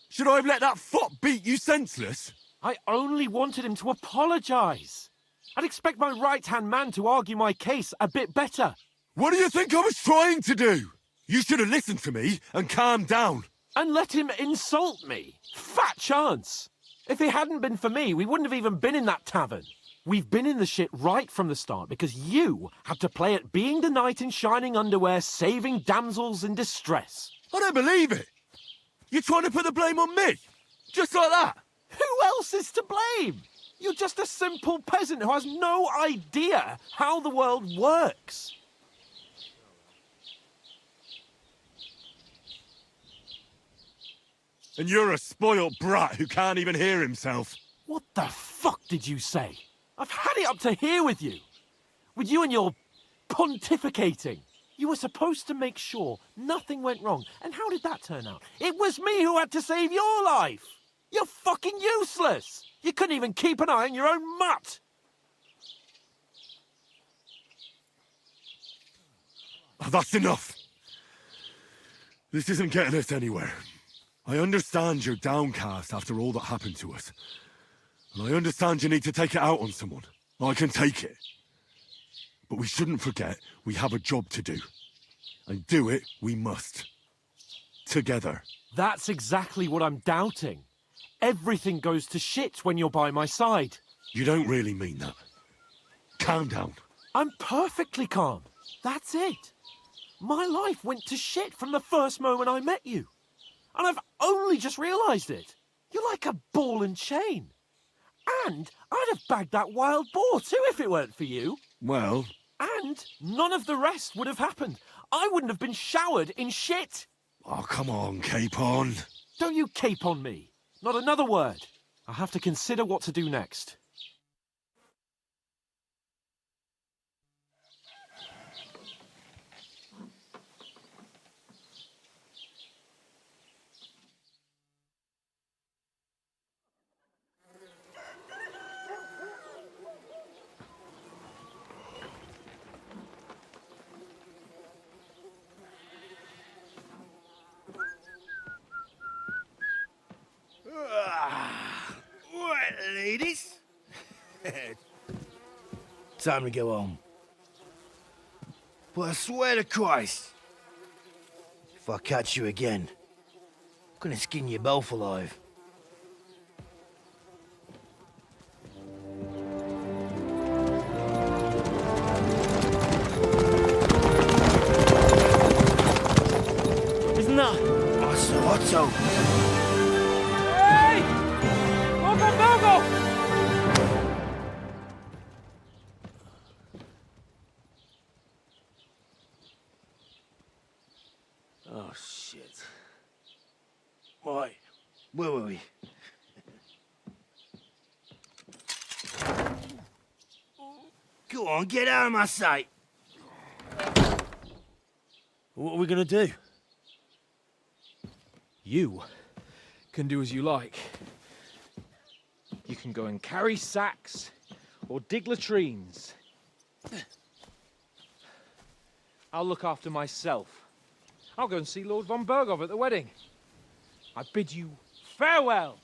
Should I have let that fop beat you senseless? I only wanted him to apologise. I'd expect my right-hand man to argue my case a bit better. What do you think I was trying to do? You should have listened to me and calmed down. And let him insult me. Fat chance. If it hadn't been for me, we wouldn't have even been in that tavern. We've been in the shit right from the start because you had to play at being the knight in shining underwear, saving damsels in distress. I don't believe it. You're trying to put the blame on me? Just like that? Who else is to blame? You're just a simple peasant who has no idea how the world works. And you're a spoilt brat who can't even hear himself. What the fuck did you say? I've had it up to here with you. With you and your pontificating. You were supposed to make sure nothing went wrong. And how did that turn out? It was me who had to save your life. You're fucking useless. You couldn't even keep an eye on your own mutt. Oh, that's enough. This isn't getting us anywhere. I understand you're downcast after all that happened to us. And I understand you need to take it out on someone. I can take it. But we shouldn't forget we have a job to do. And do it we must. Together. That's exactly what I'm doubting. Everything goes to shit when you're by my side. You don't really mean that. Calm down. I'm perfectly calm. That's it. My life went to shit from the first moment I met you. And I've only just realised it. You're like a ball and chain. And I'd have bagged that wild boar too if it weren't for you. Well... And none of the rest would have happened. I wouldn't have been showered in shit. Oh, come on, Capon. Don't you cape on me. Not another word. I'll have to consider what to do next. Right, ladies. Time to go home. But I swear to Christ, if I catch you again, I'm gonna skin you both alive. Isn't that... Otto. Hey! Go! Oh, shit. Right, where were we? Go on, get out of my sight. What are we gonna do? You can do as you like. You can go and carry sacks or dig latrines. I'll look after myself. I'll go and see Lord von Berghoff at the wedding. I bid you Farewell.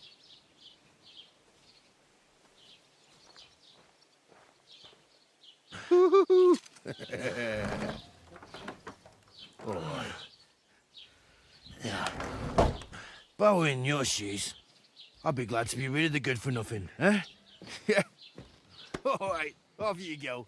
Alright. Yeah. If I were in your shoes, I'd be glad to be rid of the good for nothing, eh? Yeah. Alright, off you go.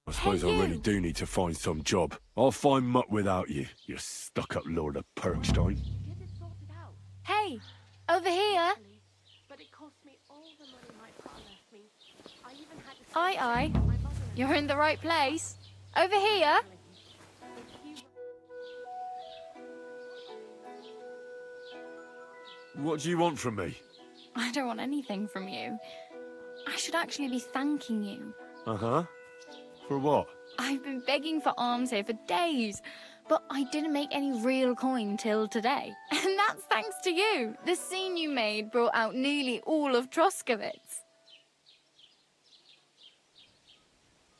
I suppose I really do need to find some job. I'll find mutt without you, you stuck-up Lord of Perkstein. Hey, over here. Aye, aye. You're in the right place. Over here. What do you want from me? I don't want anything from you. I should actually be thanking you. Uh-huh. For what? I've been begging for alms here for days, but I didn't make any real coin till today. And that's thanks to you. The scene you made brought out nearly all of Troskowitz.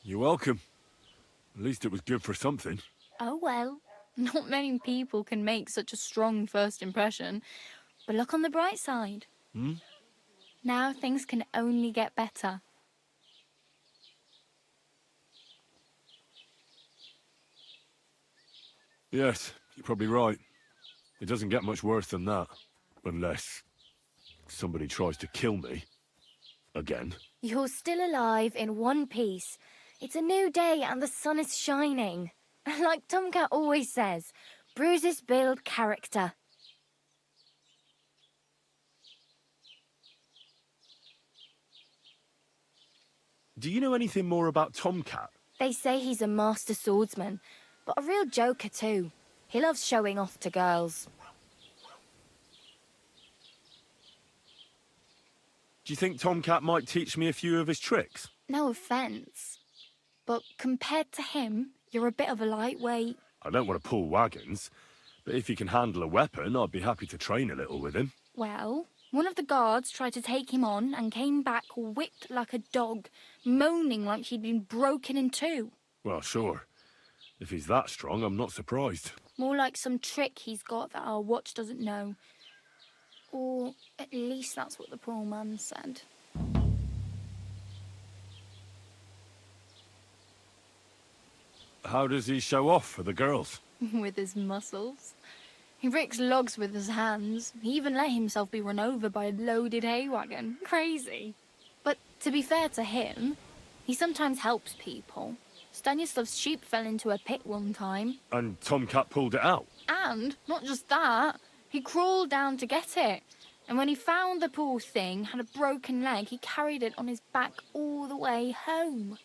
You're welcome. At least it was good for something. Oh well, not many people can make such a strong first impression. But look on the bright side. Hmm? Now things can only get better. Yes, you're probably right. It doesn't get much worse than that. Unless somebody tries to kill me. Again. You're still alive in one piece. It's a new day and the sun is shining. Like Tomcat always says, bruises build character. Do you know anything more about Tomcat? They say he's a master swordsman, but a real joker too. He loves showing off to girls. Do you think Tomcat might teach me a few of his tricks? No offence, but compared to him, you're a bit of a lightweight. I don't want to pull wagons, but if he can handle a weapon, I'd be happy to train a little with him. Well, one of the guards tried to take him on and came back whipped like a dog, moaning like he'd been broken in two. Well, sure. If he's that strong, I'm not surprised. More like some trick he's got that our watch doesn't know. Or at least that's what the poor man said. How does he show off for the girls? With his muscles. He ricks logs with his hands. He even let himself be run over by a loaded hay wagon. Crazy. But to be fair to him, he sometimes helps people. Stanislav's sheep fell into a pit one time. And Tomcat pulled it out? And, not just that, he crawled down to get it. And when he found the poor thing had a broken leg, he carried it on his back all the way home.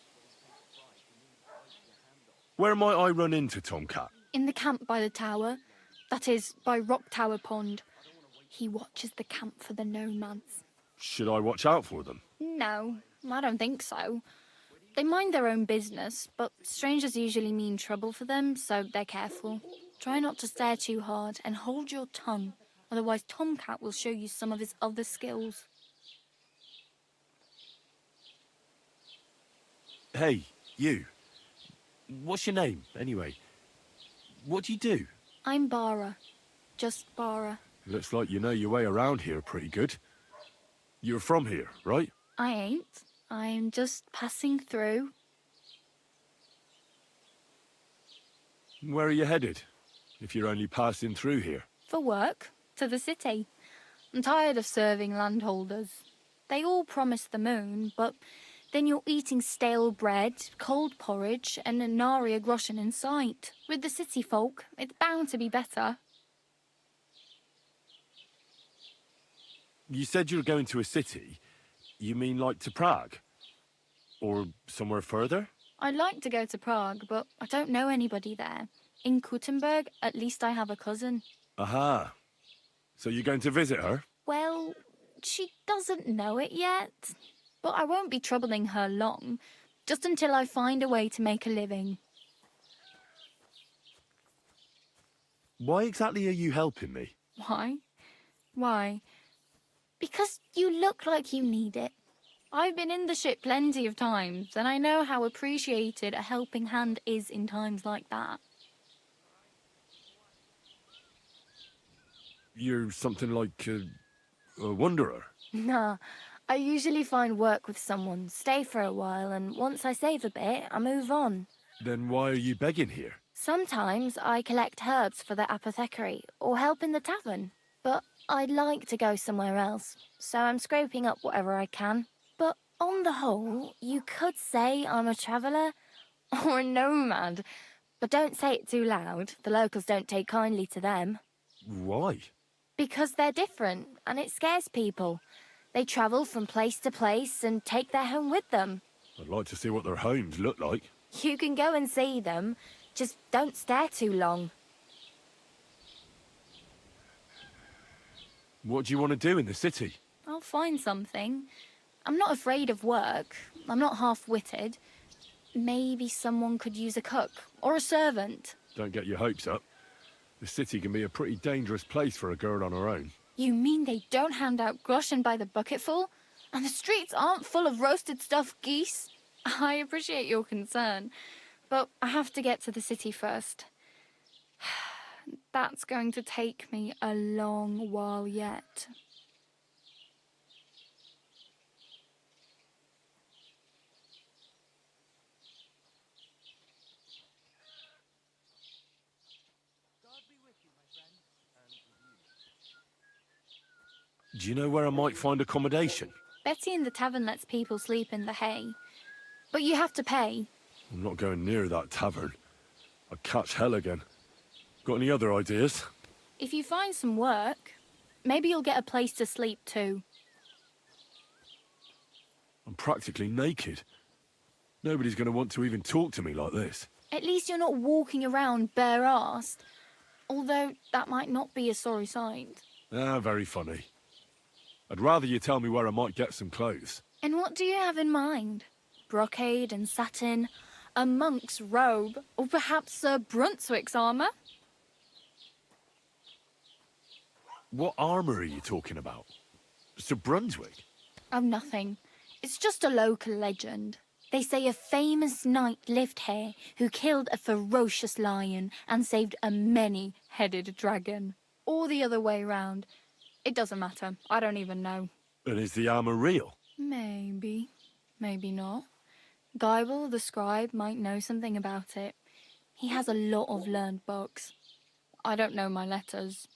Where might I run into Tomcat? In the camp by the tower. That is, by Rock Tower Pond. He watches the camp for the nomads. Should I watch out for them? No, I don't think so. They mind their own business, but strangers usually mean trouble for them, so they're careful. Try not to stare too hard and hold your tongue, otherwise Tomcat will show you some of his other skills. Hey, you. What's your name, anyway? What do you do? I'm Bara. Just Bara. Looks like you know your way around here pretty good. You're from here, right? I ain't. I'm just passing through. Where are you headed? if you're only passing through here. For work, to the city. I'm tired of serving landholders. They all promise the moon, but then you're eating stale bread, cold porridge, and a nary a groschen in sight. With the city folk, it's bound to be better. You said you were going to a city. You mean like to Prague? Or somewhere further? I'd like to go to Prague, but I don't know anybody there. In Kuttenberg, at least I have a cousin. Aha. So you're going to visit her? Well, she doesn't know it yet. But I won't be troubling her long, just until I find a way to make a living. Why exactly are you helping me? Why? Why? Because you look like you need it. I've been in the ship plenty of times, and I know how appreciated a helping hand is in times like that. You're something like a wanderer? Nah, I usually find work with someone, stay for a while, and once I save a bit, I move on. Then why are you begging here? Sometimes I collect herbs for the apothecary, or help in the tavern. But I'd like to go somewhere else, so I'm scraping up whatever I can. But on the whole, you could say I'm a traveller or a nomad. But don't say it too loud. The locals don't take kindly to them. Why? Because they're different, and it scares people. They travel from place to place and take their home with them. I'd like to see what their homes look like. You can go and see them, just don't stare too long. What do you want to do in the city? I'll find something. I'm not afraid of work. I'm not half-witted. Maybe someone could use a cook or a servant. Don't get your hopes up. The city can be a pretty dangerous place for a girl on her own. You mean they don't hand out groschen by the bucketful? And the streets aren't full of roasted stuffed geese? I appreciate your concern, but I have to get to the city first. That's going to take me a long while yet. Do you know where I might find accommodation? Betty in the tavern lets people sleep in the hay. But you have to pay. I'm not going near that tavern. I'd catch hell again. Got any other ideas? If you find some work, maybe you'll get a place to sleep too. I'm practically naked. Nobody's going to want to even talk to me like this. At least you're not walking around bare-arsed. Although that might not be a sorry sight. Ah, very funny. I'd rather you tell me where I might get some clothes. And what do you have in mind? Brocade and satin, a monk's robe, or perhaps Sir Brunswick's armour? What armour are you talking about? Sir Brunswick? Oh, nothing. It's just a local legend. They say a famous knight lived here who killed a ferocious lion and saved a many-headed dragon. Or the other way round. It doesn't matter. I don't even know. And is the armour real? Maybe. Maybe not. Geibel, the scribe, might know something about it. He has a lot of learned books. I don't know my letters.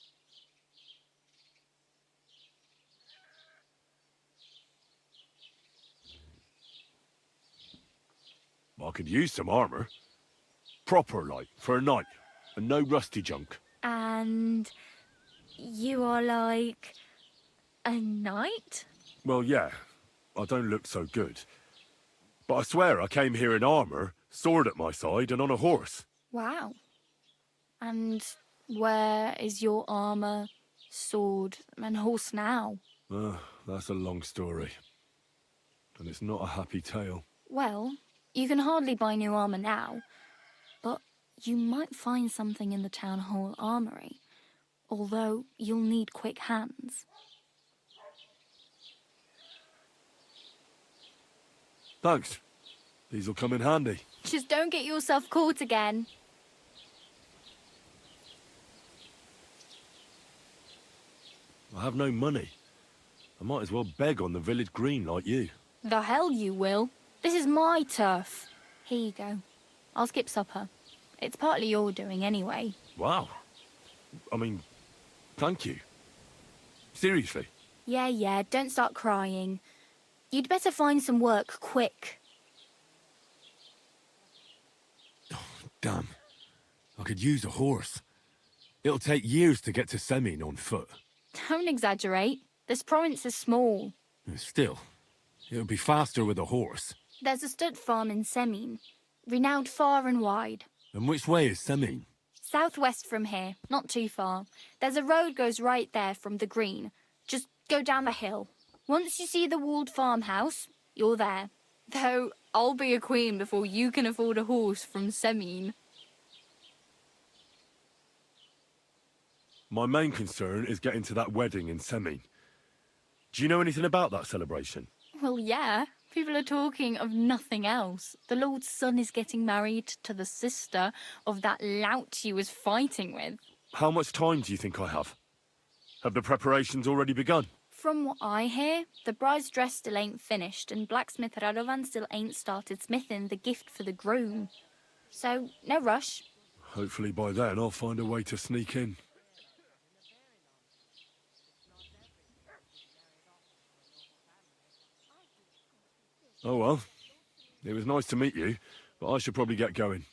I could use some armour. Proper, like, for a knight. And no rusty junk. And you are like a knight? Well, yeah. I don't look so good. But I swear I came here in armour, sword at my side, and on a horse. Wow. And where is your armour, sword, and horse now? That's a long story. And it's not a happy tale. Well, you can hardly buy new armour now, but you might find something in the town hall armoury, although you'll need quick hands. Thanks. These'll come in handy. Just don't get yourself caught again. I have no money. I might as well beg on the village green like you. The hell you will. This is my turf. Here you go. I'll skip supper. It's partly your doing anyway. Wow. I mean, thank you. Seriously. Yeah, don't start crying. You'd better find some work quick. Damn. I could use a horse. It'll take years to get to Semin on foot. Don't exaggerate. This province is small. Still, it'll be faster with a horse. There's a stud farm in Semin, renowned far and wide. And which way is Semin? Southwest from here, not too far. There's a road goes right there from the green. Just go down the hill. Once you see the walled farmhouse, you're there. Though, I'll be a queen before you can afford a horse from Semin. My main concern is getting to that wedding in Semin. Do you know anything about that celebration? Well, yeah. People are talking of nothing else. The Lord's son is getting married to the sister of that lout he was fighting with. How much time do you think I have? Have the preparations already begun? From what I hear, the bride's dress still ain't finished, and blacksmith Radovan still ain't started smithing the gift for the groom. So, no rush. Hopefully by then I'll find a way to sneak in. Oh well, it was nice to meet you, but I should probably get going.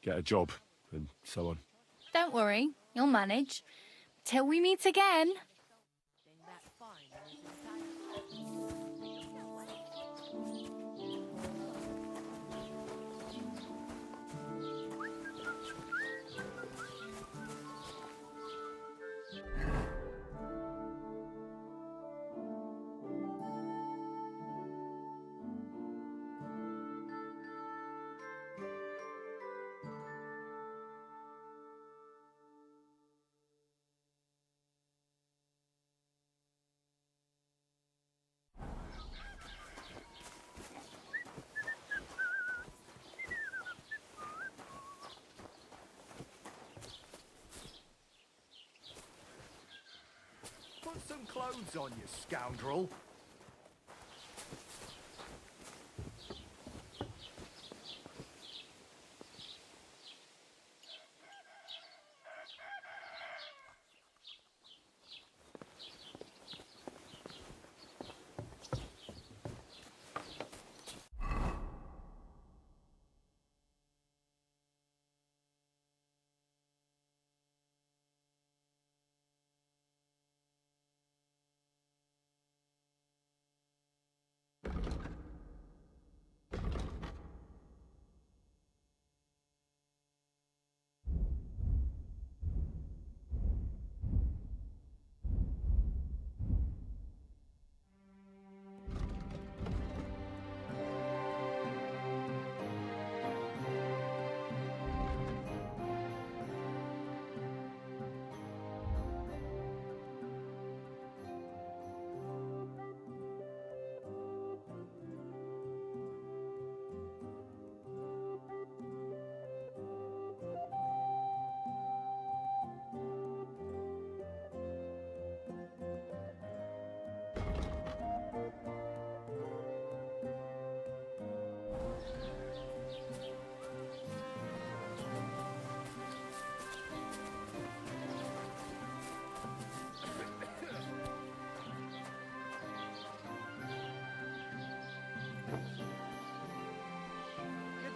Get a job, and so on. Don't worry, you'll manage. Till we meet again. Put some clothes on, you scoundrel.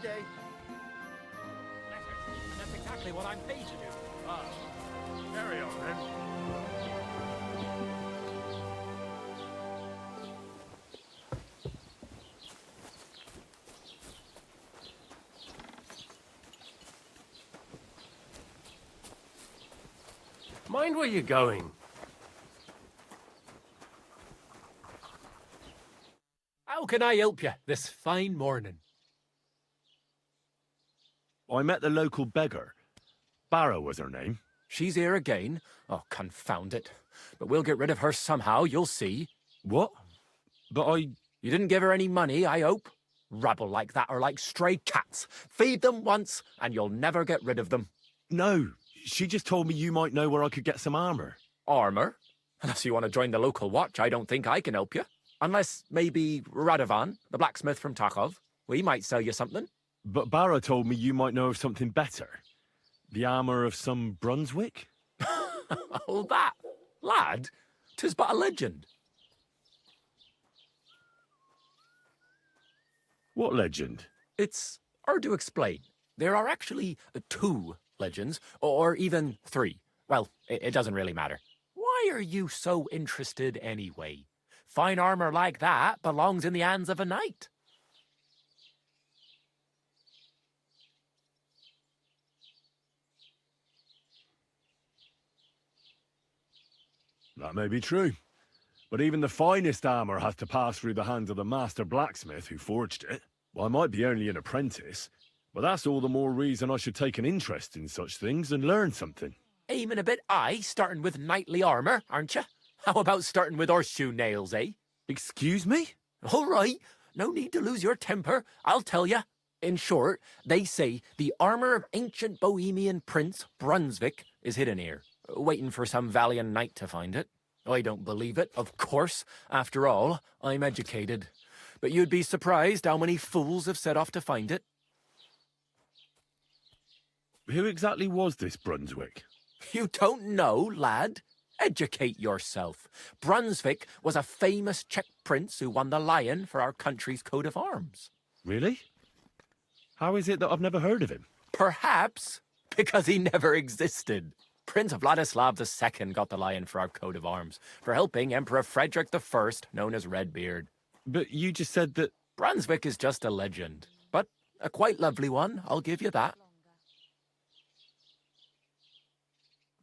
Day. That's exactly what I'm paid to do. Ah, carry on then. Mind where you're going. How can I help you this fine morning? I met the local beggar. Barrow was her name. She's here again? Oh, confound it. But we'll get rid of her somehow, you'll see. What? But I... You didn't give her any money, I hope? Rabble like that are like stray cats. Feed them once, and you'll never get rid of them. No, she just told me you might know where I could get some armor. Armor? Unless you want to join the local watch, I don't think I can help you. Unless, maybe, Radovan, the blacksmith from Takov. We might sell you something. But Barrow told me you might know of something better. The armor of some Brunswick? Oh, that, lad, 'tis but a legend. What legend? It's hard to explain. There are actually 2 legends, or even 3. Well, it doesn't really matter. Why are you so interested anyway? Fine armor like that belongs in the hands of a knight. That may be true. But even the finest armor has to pass through the hands of the master blacksmith who forged it. Well, I might be only an apprentice, but that's all the more reason I should take an interest in such things and learn something. Aiming a bit high, starting with knightly armor, aren't you? How about starting with horseshoe nails, eh? Excuse me? All right, no need to lose your temper, I'll tell you. In short, they say the armor of ancient Bohemian Prince Brunswick is hidden here, waiting for some valiant knight to find it. I don't believe it, of course. After all, I'm educated. But you'd be surprised how many fools have set off to find it. Who exactly was this Brunswick? You don't know, lad? Educate yourself. Brunswick was a famous Czech prince who won the lion for our country's coat of arms. Really? How is it that I've never heard of him? Perhaps because he never existed. Prince Vladislav II got the lion for our coat of arms for helping Emperor Frederick I, known as Redbeard. But you just said that... Brunswick is just a legend, but a quite lovely one, I'll give you that.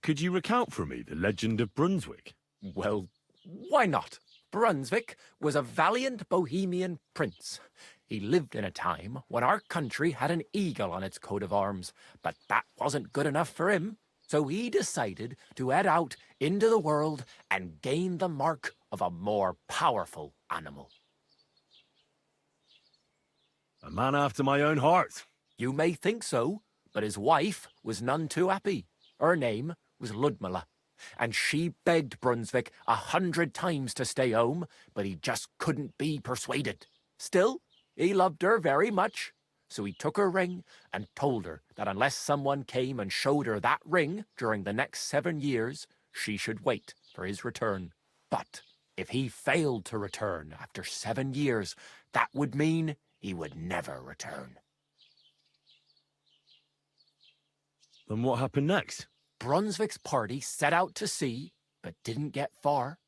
Could you recount for me the legend of Brunswick? Well, why not? Brunswick was a valiant Bohemian prince. He lived in a time when our country had an eagle on its coat of arms, but that wasn't good enough for him. So he decided to head out into the world and gain the mark of a more powerful animal. A man after my own heart. You may think so, but his wife was none too happy. Her name was Ludmilla, and she begged Brunswick 100 times to stay home, but he just couldn't be persuaded. Still, he loved her very much. So he took her ring and told her that unless someone came and showed her that ring during the next 7 years, she should wait for his return. But if he failed to return after 7 years, that would mean he would never return. Then what happened next? Brunswick's party set out to sea, but didn't get far.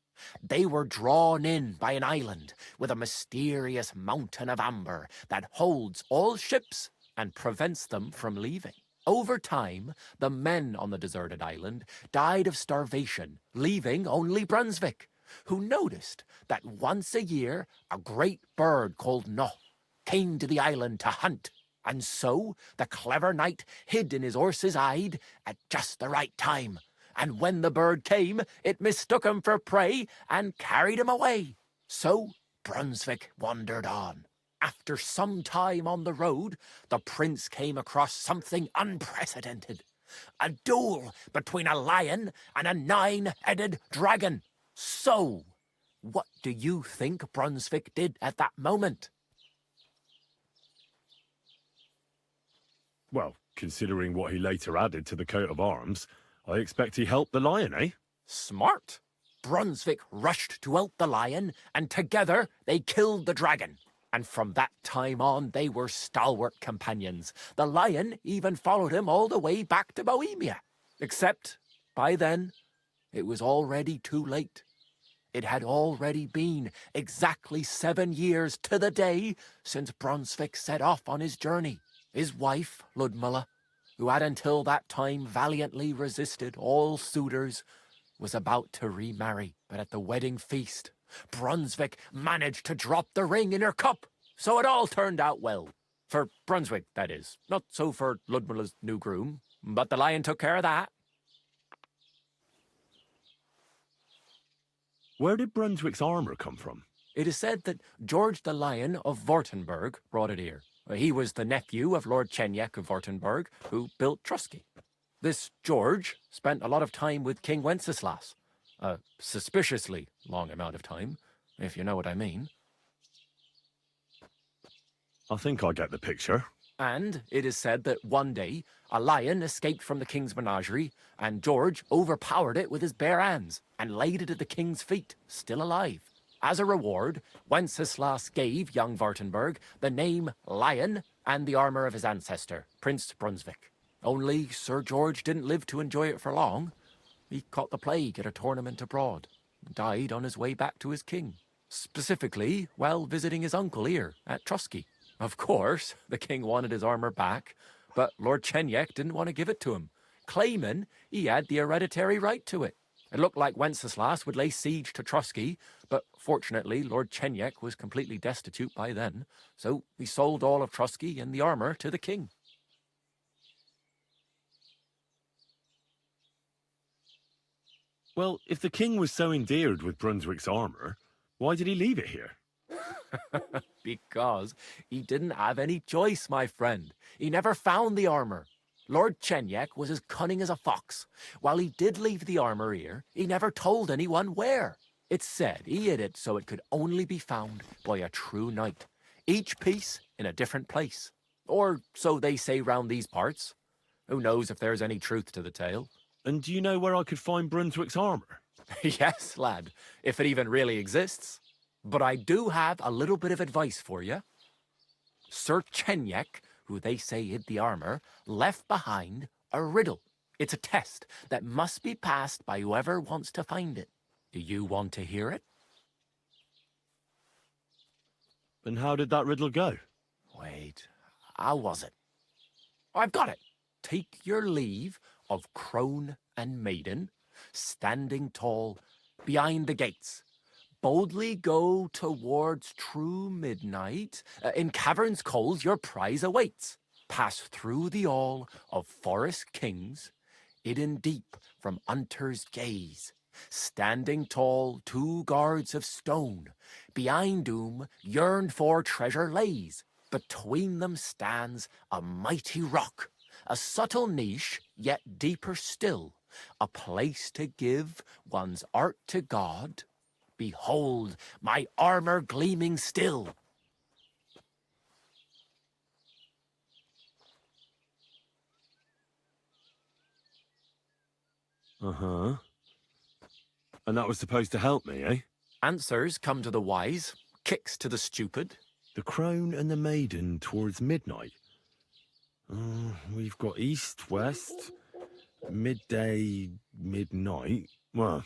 They were drawn in by an island with a mysterious mountain of amber that holds all ships and prevents them from leaving. Over time, the men on the deserted island died of starvation, leaving only Brunswick, who noticed that once a year a great bird called No came to the island to hunt. And so the clever knight hid in his horse's hide at just the right time. And when the bird came, it mistook him for prey and carried him away. So Brunswick wandered on. After some time on the road, the prince came across something unprecedented. A duel between a lion and a 9-headed dragon. So, what do you think Brunswick did at that moment? Well, considering what he later added to the coat of arms, I expect he helped the lion, eh? Smart. Brunswick rushed to help the lion, and together they killed the dragon. And from that time on, they were stalwart companions. The lion even followed him all the way back to Bohemia. Except, by then, it was already too late. It had already been exactly 7 years to the day since Brunswick set off on his journey. His wife, Ludmilla, who had until that time valiantly resisted all suitors, was about to remarry. But at the wedding feast, Brunswick managed to drop the ring in her cup, so it all turned out well. For Brunswick, that is. Not so for Ludmilla's new groom, but the lion took care of that. Where did Brunswick's armor come from? It is said that George the Lion of Württemberg brought it here. He was the nephew of Lord Chenyek of Württemberg, who built Trusky. This George spent a lot of time with King Wenceslas. A suspiciously long amount of time, if you know what I mean. I think I get the picture. And it is said that one day a lion escaped from the king's menagerie, and George overpowered it with his bare hands and laid it at the king's feet, still alive. As a reward, Wenceslas gave young Wartenberg the name Lion and the armor of his ancestor, Prince Brunswick. Only Sir George didn't live to enjoy it for long. He caught the plague at a tournament abroad, and died on his way back to his king. Specifically, while visiting his uncle here at Trusky. Of course, the king wanted his armor back, but Lord Chenyek didn't want to give it to him, claiming he had the hereditary right to it. It looked like Wenceslas would lay siege to Trusky, but fortunately Lord Chenyek was completely destitute by then, so he sold all of Trusky and the armor to the king. Well, if the king was so endeared with Brunswick's armor, why did he leave it here? Because he didn't have any choice, my friend. He never found the armor. Lord Chenyek was as cunning as a fox. While he did leave the armor here, he never told anyone where. It's said he hid it so it could only be found by a true knight, each piece in a different place. Or so they say round these parts. Who knows if there's any truth to the tale? And do you know where I could find Brunswick's armor? Yes, lad, if it even really exists. But I do have a little bit of advice for you. Sir Chenyek, who they say hid the armor, left behind a riddle. It's a test that must be passed by whoever wants to find it. Do you want to hear it? And how did that riddle go? Wait, how was it? I've got it. Take your leave of crone and maiden, standing tall behind the gates. Boldly go towards true midnight. In caverns cold your prize awaits. Pass through the all of forest kings, hidden deep from hunter's gaze. Standing tall, 2 guards of stone, behind whom yearned for treasure lays. Between them stands a mighty rock, a subtle niche, yet deeper still, a place to give one's art to God. Behold, my armor gleaming still. Uh-huh. And that was supposed to help me, eh? Answers come to the wise, kicks to the stupid. The crone and the maiden towards midnight. We've got east, west, midday, midnight. Well,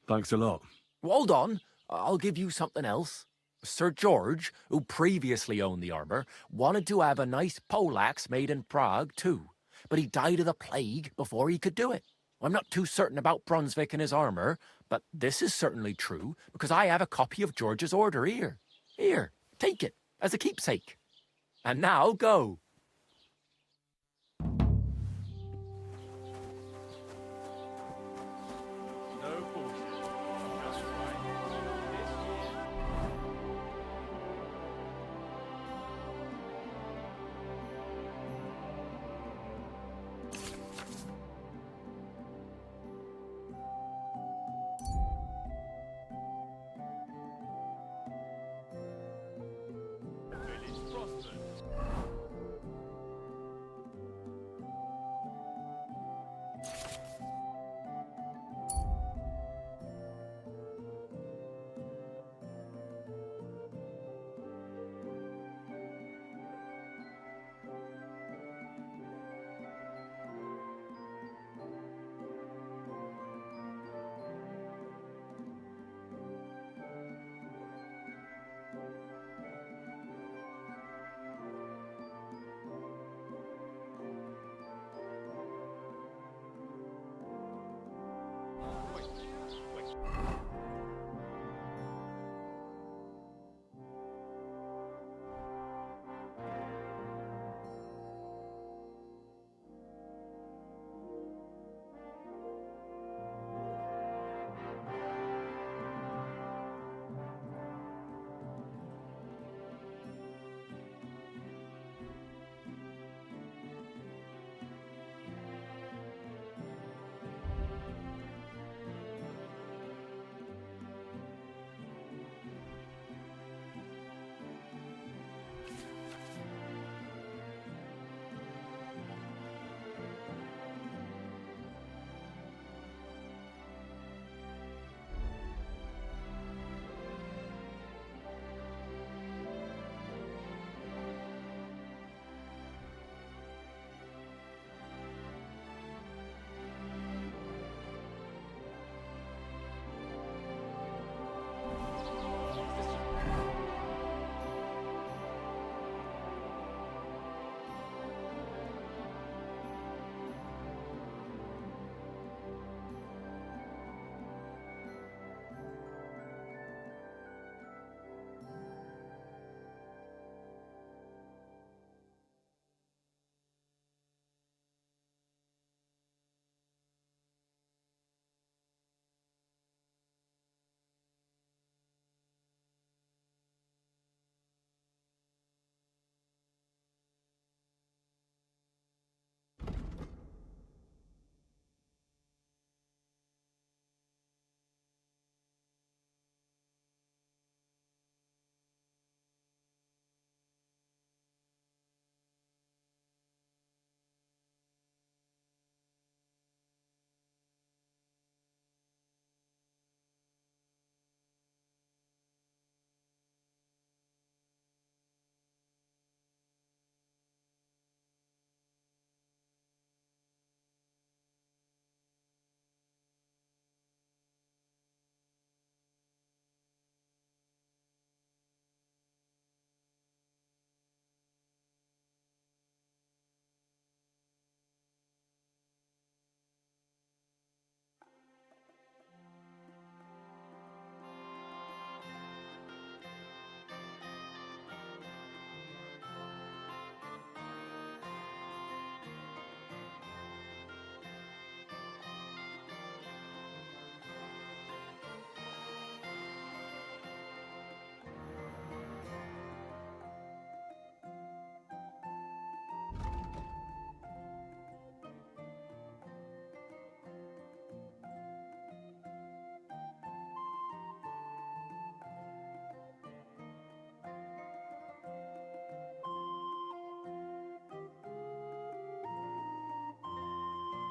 thanks a lot. Hold on, I'll give you something else. Sir George, who previously owned the armor, wanted to have a nice poleaxe made in Prague too, but he died of the plague before he could do it. I'm not too certain about Brunswick and his armor, but this is certainly true because I have a copy of George's order here. Here, take it as a keepsake. And now go.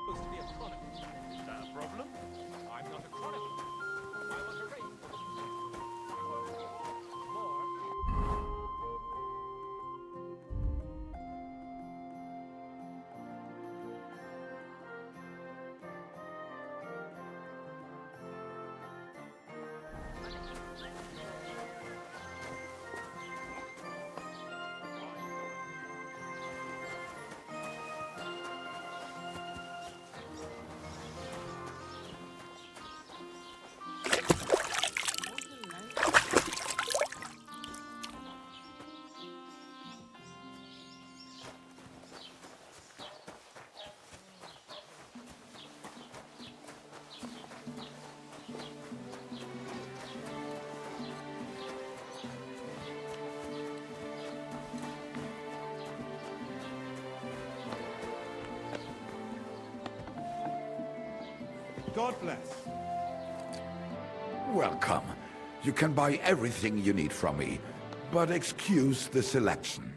Supposed to be a chronicle. Is that a problem? I'm not a chronicle. I want a race. God bless. Welcome. You can buy everything you need from me, but excuse the selection.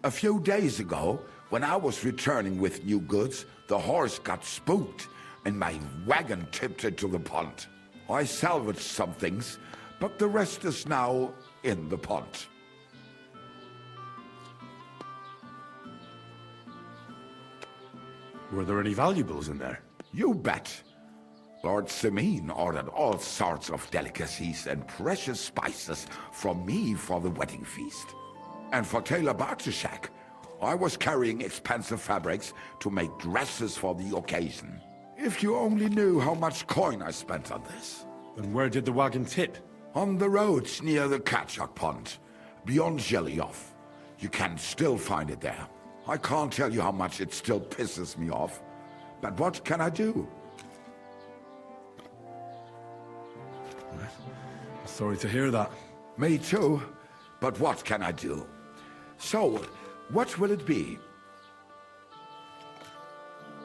A few days ago, when I was returning with new goods, the horse got spooked and my wagon tipped into the pond. I salvaged some things, but the rest is now in the pond. Were there any valuables in there? You bet. Lord Simeon ordered all sorts of delicacies and precious spices from me for the wedding feast. And for Taylor Bartushak, I was carrying expensive fabrics to make dresses for the occasion. If you only knew how much coin I spent on this. And where did the wagon tip? On the roads near the Katchak Pond, beyond Jelioff. You can still find it there. I can't tell you how much it still pisses me off. But what can I do? Sorry to hear that. Me too. But what can I do? So, what will it be?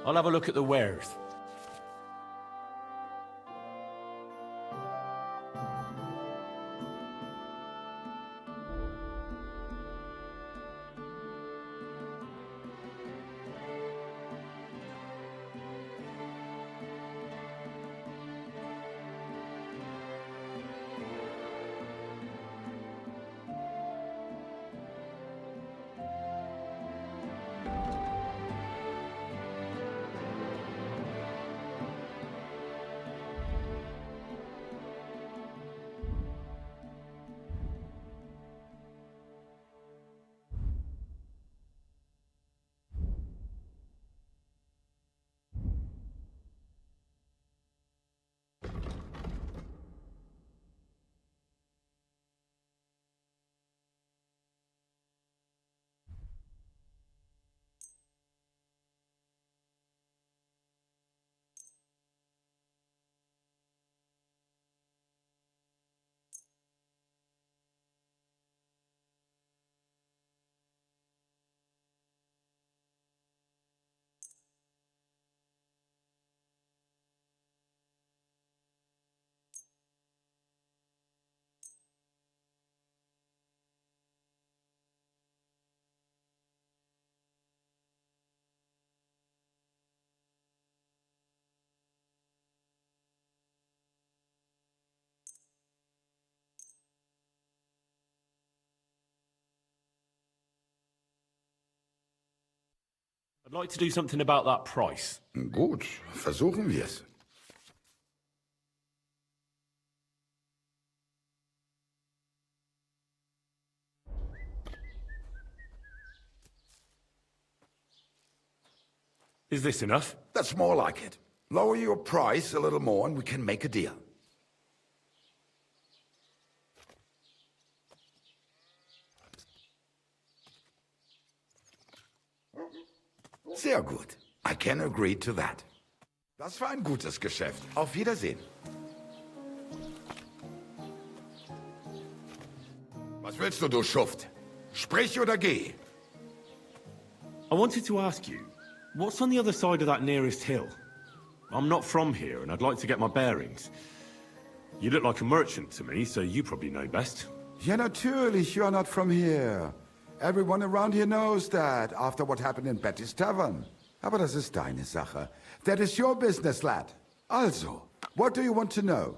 I'll have a look at the wares. I'd like to do something about that price. Gut, versuchen wir's. Is this enough? That's more like it. Lower your price a little more and we can make a deal. Sehr gut. I can agree to that. Das war ein gutes Geschäft. Auf Wiedersehen. Was willst du, Schuft? Sprich oder geh. I wanted to ask you, what's on the other side of that nearest hill? I'm not from here, and I'd like to get my bearings. You look like a merchant to me, so you probably know best. Ja, natürlich, you're not from here. Everyone around here knows that, after what happened in Betty's Tavern. Aber das ist deine Sache. That is your business, lad. Also, what do you want to know?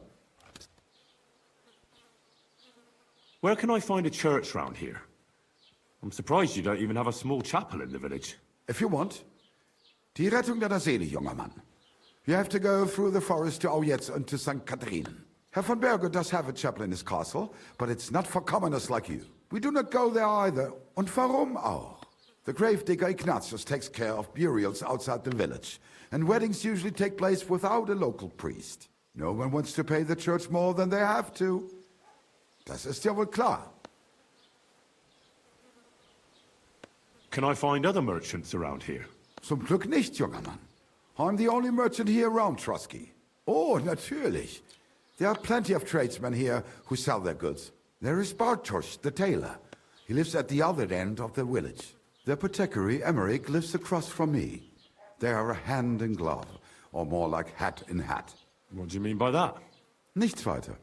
Where can I find a church round here? I'm surprised you don't even have a small chapel in the village. If you want. Die Rettung deiner Seele, junger Mann. You have to go through the forest to Aujetz and to St. Catherine. Herr von Berger does have a chapel in his castle, but it's not for commoners like you. We do not go there either. Und warum auch? The gravedigger Ignatius takes care of burials outside the village, and weddings usually take place without a local priest. No one wants to pay the church more than they have to. Das ist ja wohl klar. Can I find other merchants around here? Zum Glück nicht, junger Mann. I'm the only merchant here around Trusky. Oh, natürlich. There are plenty of tradesmen here who sell their goods. There is Bartosz, the tailor. He lives at the other end of the village. The apothecary, Emmerich, lives across from me. They are hand in glove, or more like hat in hat. What do you mean by that? Nichts weiter.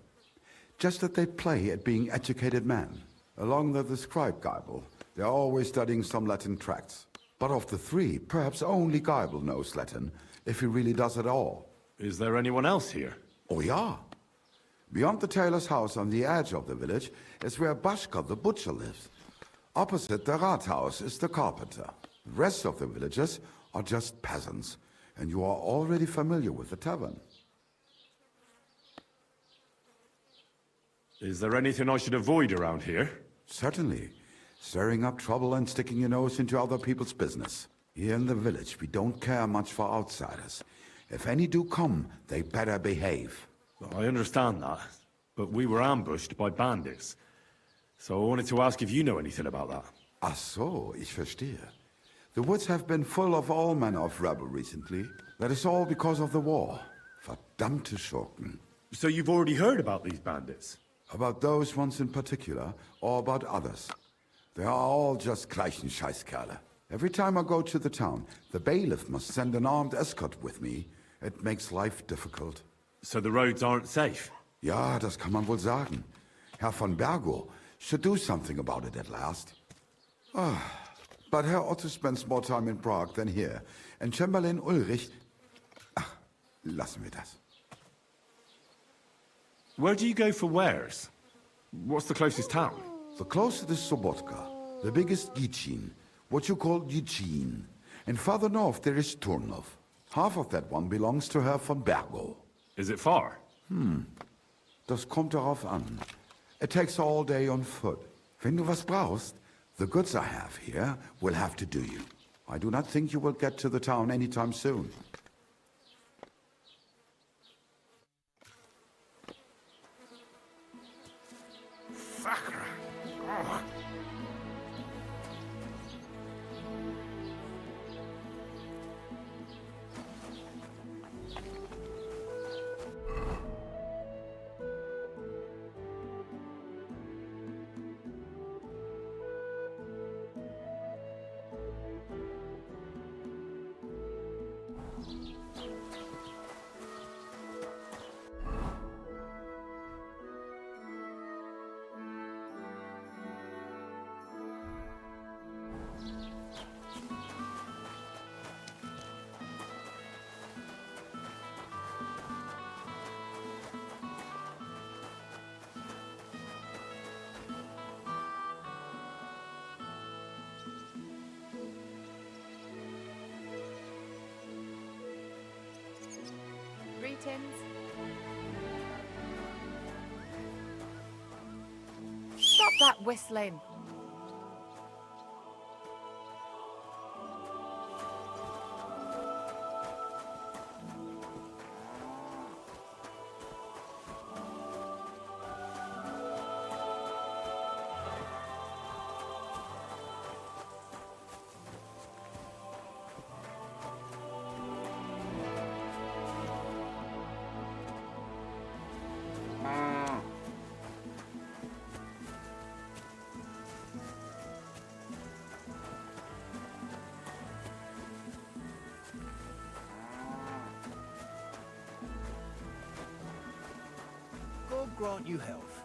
Just that they play at being educated men. Along with the scribe Geibel, they are always studying some Latin tracts. But of the three, perhaps only Geibel knows Latin, if he really does at all. Is there anyone else here? Oh, yeah. Beyond the tailor's house on the edge of the village is where Bashka the butcher lives. Opposite the Rathaus is the carpenter. The rest of the villagers are just peasants, and you are already familiar with the tavern. Is there anything I should avoid around here? Certainly. Stirring up trouble and sticking your nose into other people's business. Here in the village, we don't care much for outsiders. If any do come, they better behave. I understand that, but we were ambushed by bandits. So I wanted to ask if you know anything about that. Ach so, ich verstehe. The woods have been full of all manner of rebel recently. That is all because of the war. Verdammte Schurken. So you've already heard about these bandits? About those ones in particular, or about others. They are all just gleichen Scheißkerle. Every time I go to the town, the bailiff must send an armed escort with me. It makes life difficult. So the roads aren't safe? Ja, das kann man wohl sagen. Herr von Bergo should do something about it at last. But Herr Otto spends more time in Prague than here, and Chamberlain Ulrich... Ach, lassen wir das. Where do you go for wares? What's the closest town? The closest is Sobotka, the biggest Gichin, what you call Gichin. And farther north there is Turnov. Half of that one belongs to Herr von Bergo. Is it far? Das kommt darauf an. It takes all day on foot. Wenn du was brauchst, the goods I have here will have to do you. I do not think you will get to the town anytime soon. Fucker. Oh. Greetings. Stop that whistling. God grant you health.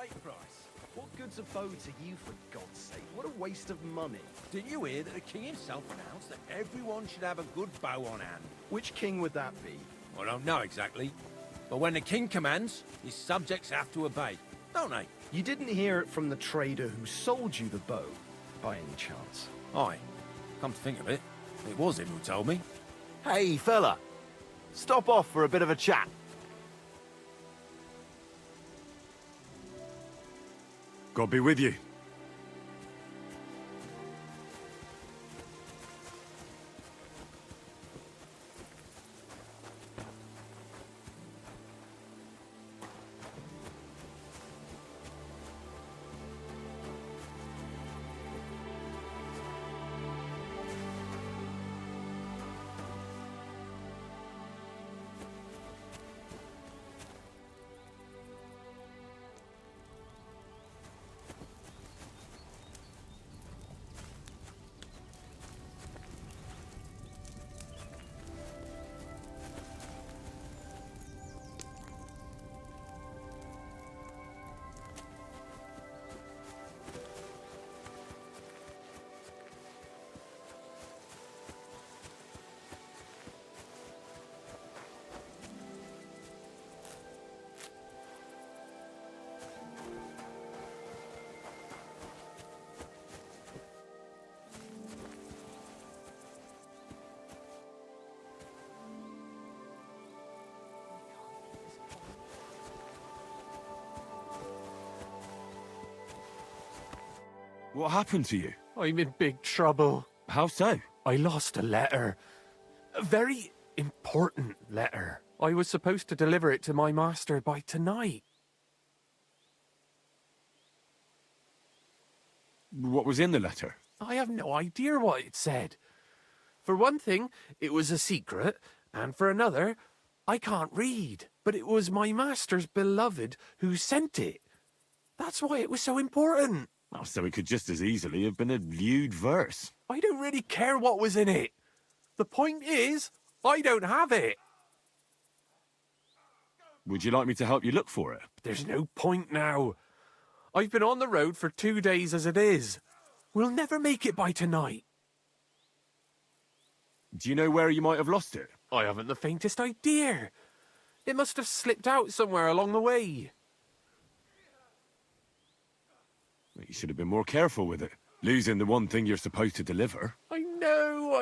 freight price. What good's a bow to you, for God's sake? What a waste of money. Didn't you hear that the king himself announced that everyone should have a good bow on hand? Which king would that be? I don't know exactly. But when the king commands, his subjects have to obey, don't they? You didn't hear it from the trader who sold you the bow, by any chance? Aye. Come to think of it, it was him who told me. Hey, fella. Stop off for a bit of a chat. God be with you. What happened to you? I'm in big trouble. How so? I lost a letter. A very important letter. I was supposed to deliver it to my master by tonight. What was in the letter? I have no idea what it said. For one thing, it was a secret, and for another, I can't read. But it was my master's beloved who sent it. That's why it was so important. Oh, so it could just as easily have been a lewd verse. I don't really care what was in it. The point is, I don't have it. Would you like me to help you look for it? There's no point now. I've been on the road for 2 days as it is. We'll never make it by tonight. Do you know where you might have lost it? I haven't the faintest idea. It must have slipped out somewhere along the way. You should have been more careful with it. Losing the one thing you're supposed to deliver. I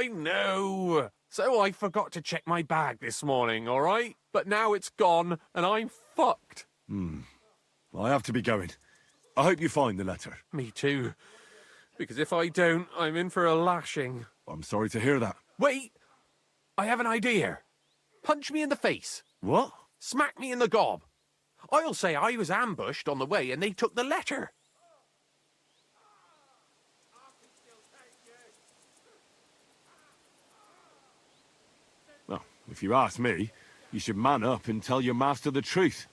know. So I forgot to check my bag this morning, all right? But now it's gone, and I'm fucked. I have to be going. I hope you find the letter. Me too. Because if I don't, I'm in for a lashing. I'm sorry to hear that. Wait! I have an idea. Punch me in the face. What? Smack me in the gob. I'll say I was ambushed on the way and they took the letter. Well, if you ask me, you should man up and tell your master the truth.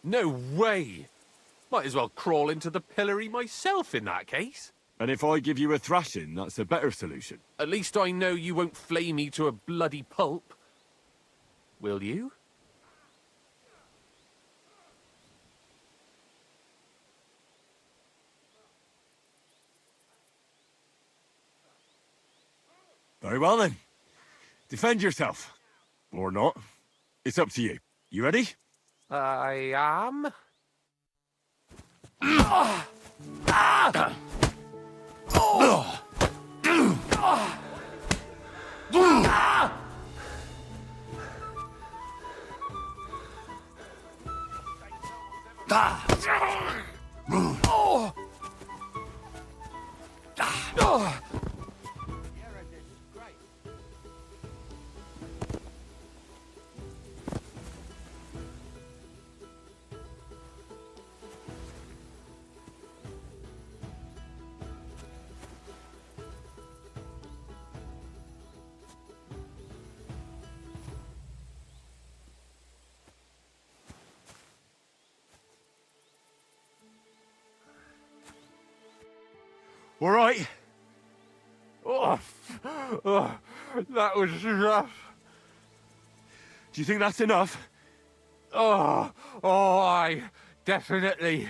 No way! Might as well crawl into the pillory myself in that case. And if I give you a thrashing, that's a better solution. At least I know you won't flay me to a bloody pulp. Will you? Very well then. Defend yourself. Or not. It's up to you. You ready? I am. All right. That was rough. Do you think that's enough? Aye, definitely.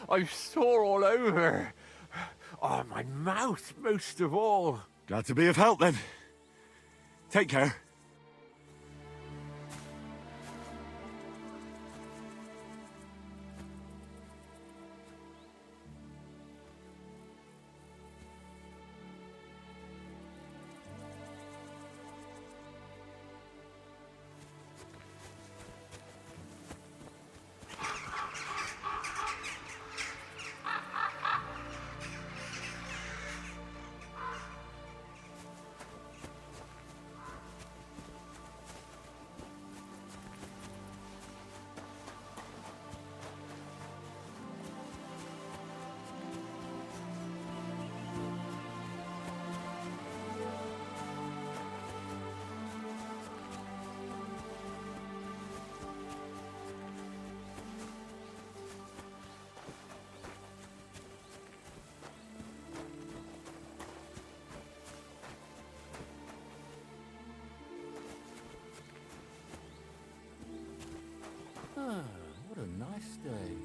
I'm sore all over. Oh, my mouth most of all. Glad to be of help then. Take care. Ah, what a nice day.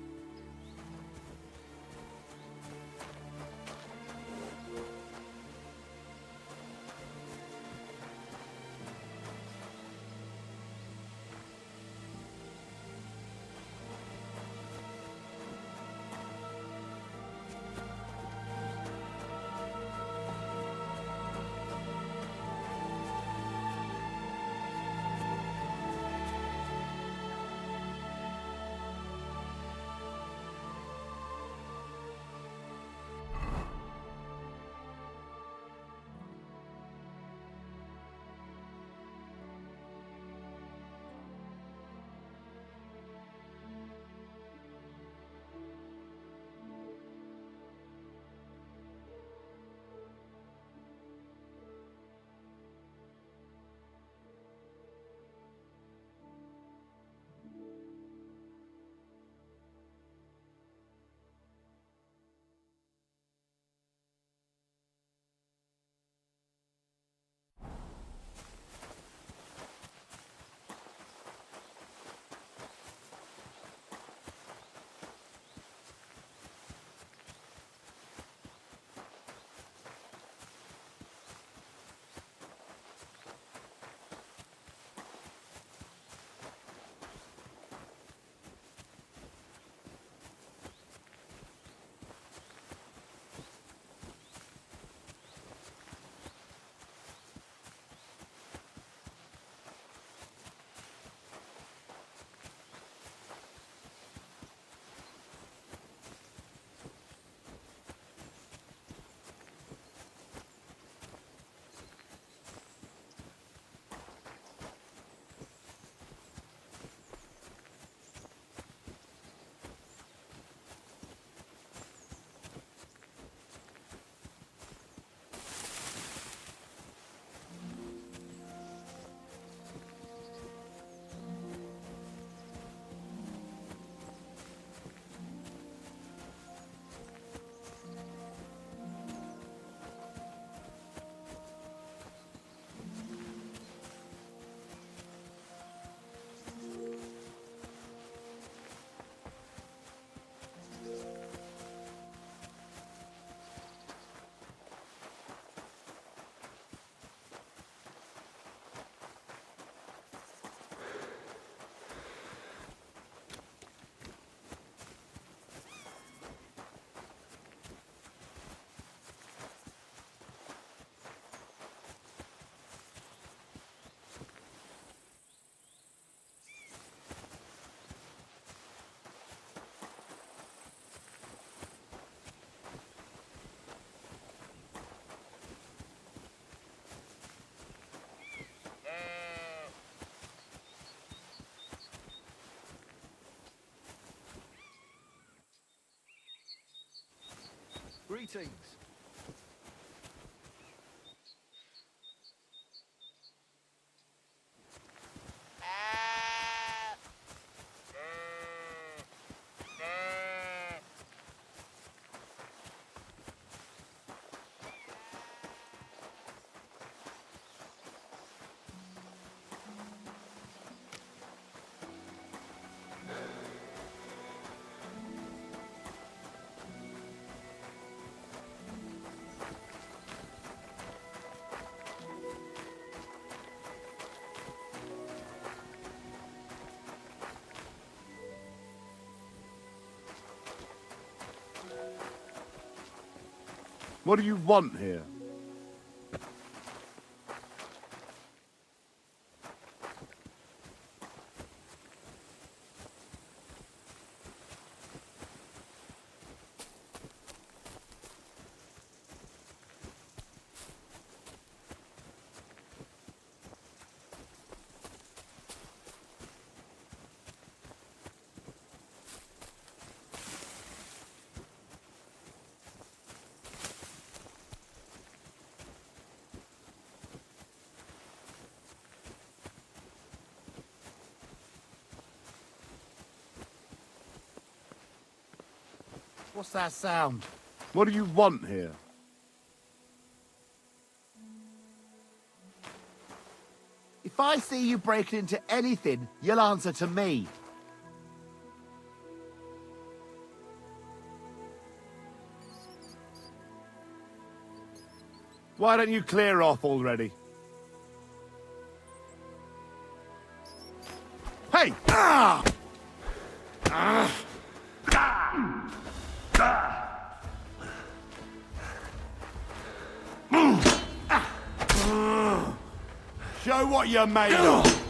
Greetings. What do you want here? What's that sound? What do you want here? If I see you breaking into anything, you'll answer to me. Why don't you clear off already? Hey! Ah! Ah! Show what you're made of!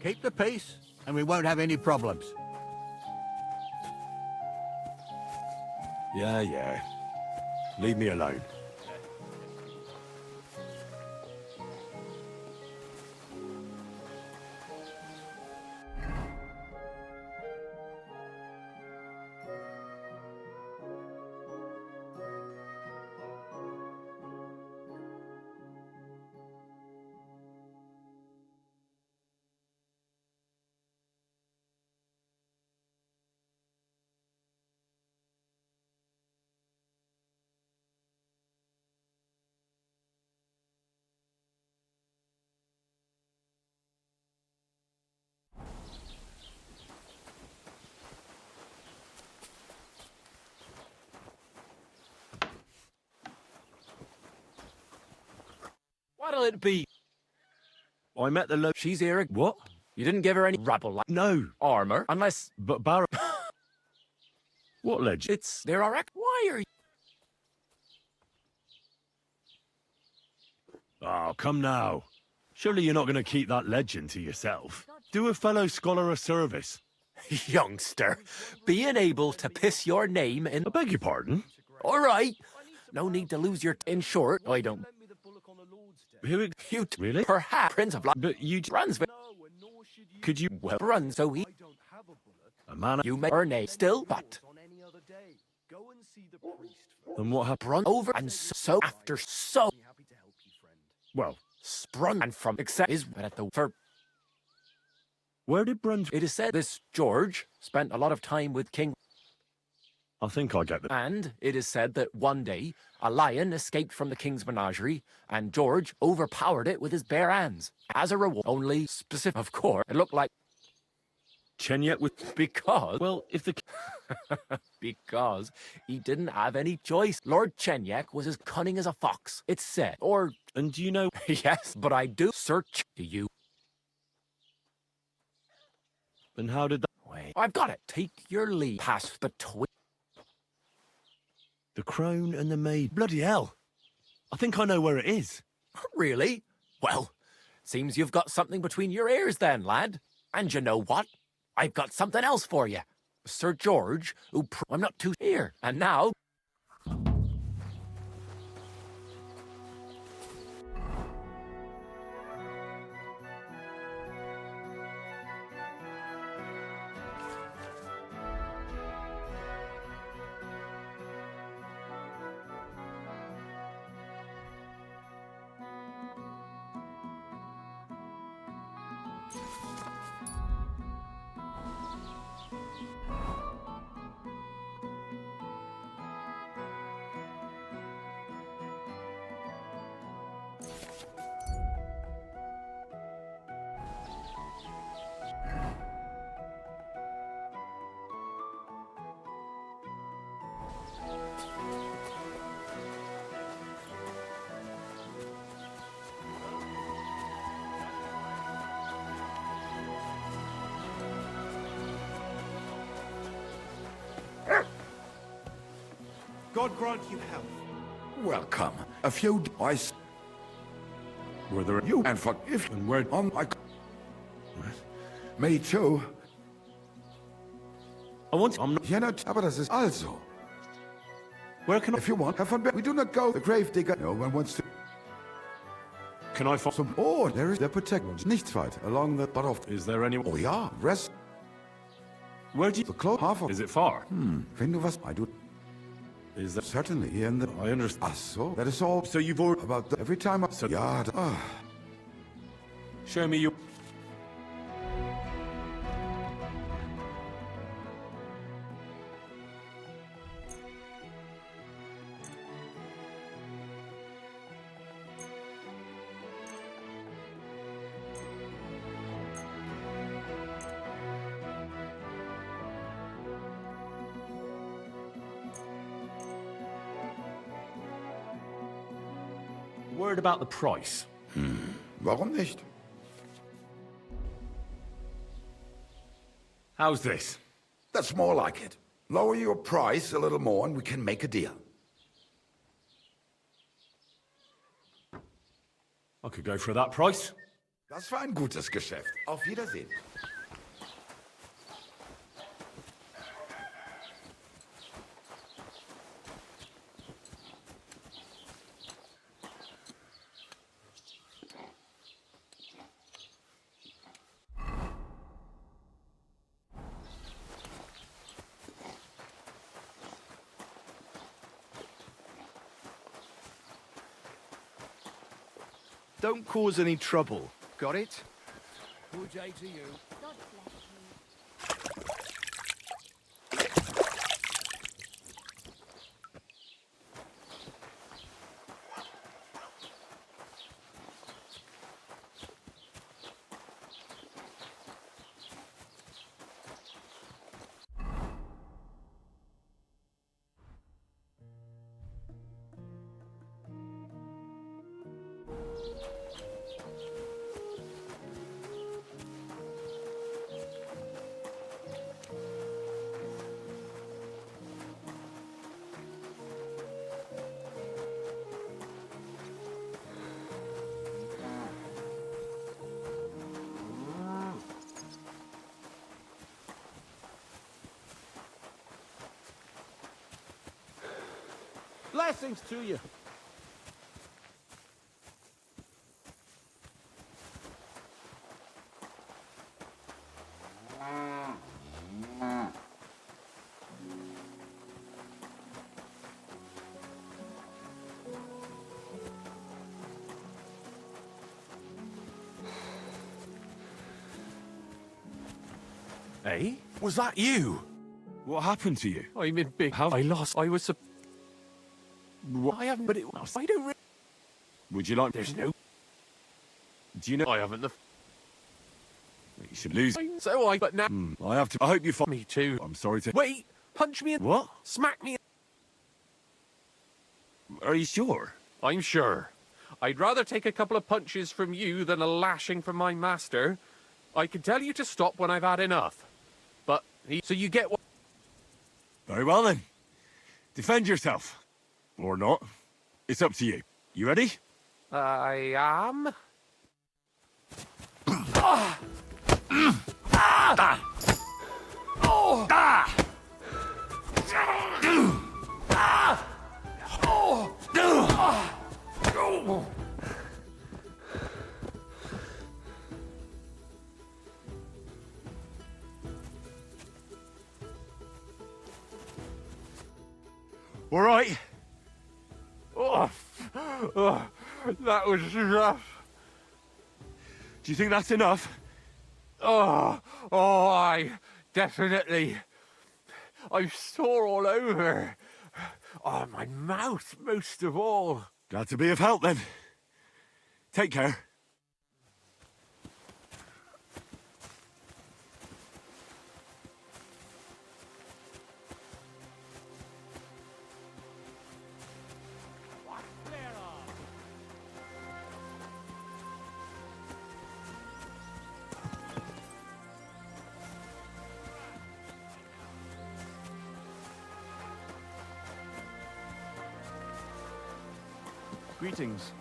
Keep the peace, and we won't have any problems. Yeah. Leave me alone. What'll it be? I met the She's here. What? You didn't give her any rabble like No. armor, unless. But Barrow... What legend? It's there are. Why are you? Oh, come now. Surely you're not going to keep that legend to yourself. Do a fellow scholar a service. Youngster, being able to piss your name in. I beg your pardon? All right. No need to lose your. In short, I don't. Who? You Really? perhaps Prince of Life. But you... Runs. Could you... Well, run so he. A man... You may her name still, but. And what happened? Run over and so after so. Well... Sprung and from except is at the for. Where did Bruns... It is said this George spent a lot of time with King. I think I get that. And it is said that one day a lion escaped from the king's menagerie, and George overpowered it with his bare hands. As a reward, only specific, of course, it looked like Chenyet with... because Well, if the... because he didn't have any choice. Lord Chenyek was as cunning as a fox, it's said. Or And do you know... yes, but I do search to you. And how did that... Wait, I've got it. Take your leave. Past the The crone and the maid. Bloody hell. I think I know where it is. Really? Well, seems you've got something between your ears then, lad. And you know what? I've got something else for you. Sir George, who I'm not too here. And now... God grant you health. Welcome. A few twice. Were there You and forgive and where on my. Me too. I want I'm not Ja, aber das ist also. where can I If you want, have fun. We do not go. The grave digger. No one wants to. can I find Some. Oh, there is the protect. Nichts weiter. Along the butt of. is there any Oh ja. Rest. where do you The close half of. is it far? Wenn du was. I do. Is that Certainly. And the. I understand. Ah, so. That is all. So you've already About the, every time. So- Ja. show me your Word about the price. Warum nicht? How's this? That's more like it. Lower your price a little more and we can make a deal. I could go for that price. Das war ein gutes Geschäft. Auf Wiedersehen. Don't cause any trouble. Got it? Good day to you. Blessings to you. Eh? Was that you? What happened to you? I'm in big. I lost. I was. What? I haven't. But it. I don't. Would you like? There's no. Do you know? I haven't the. You should lose. So I. But now. I have to. I hope you find Me too. I'm sorry to. Wait. Punch me. What? Smack me. Are you sure? I'm sure. I'd rather take a couple of punches from you than a lashing from my master. I can tell you to stop when I've had enough. But so you get what? Very well then. Defend yourself. Or not. It's up to you. You ready? I am. All right. That was rough. Do you think that's enough? I definitely. I'm sore all over. Oh, my mouth most of all. Glad to be of help then. Take care. Greetings.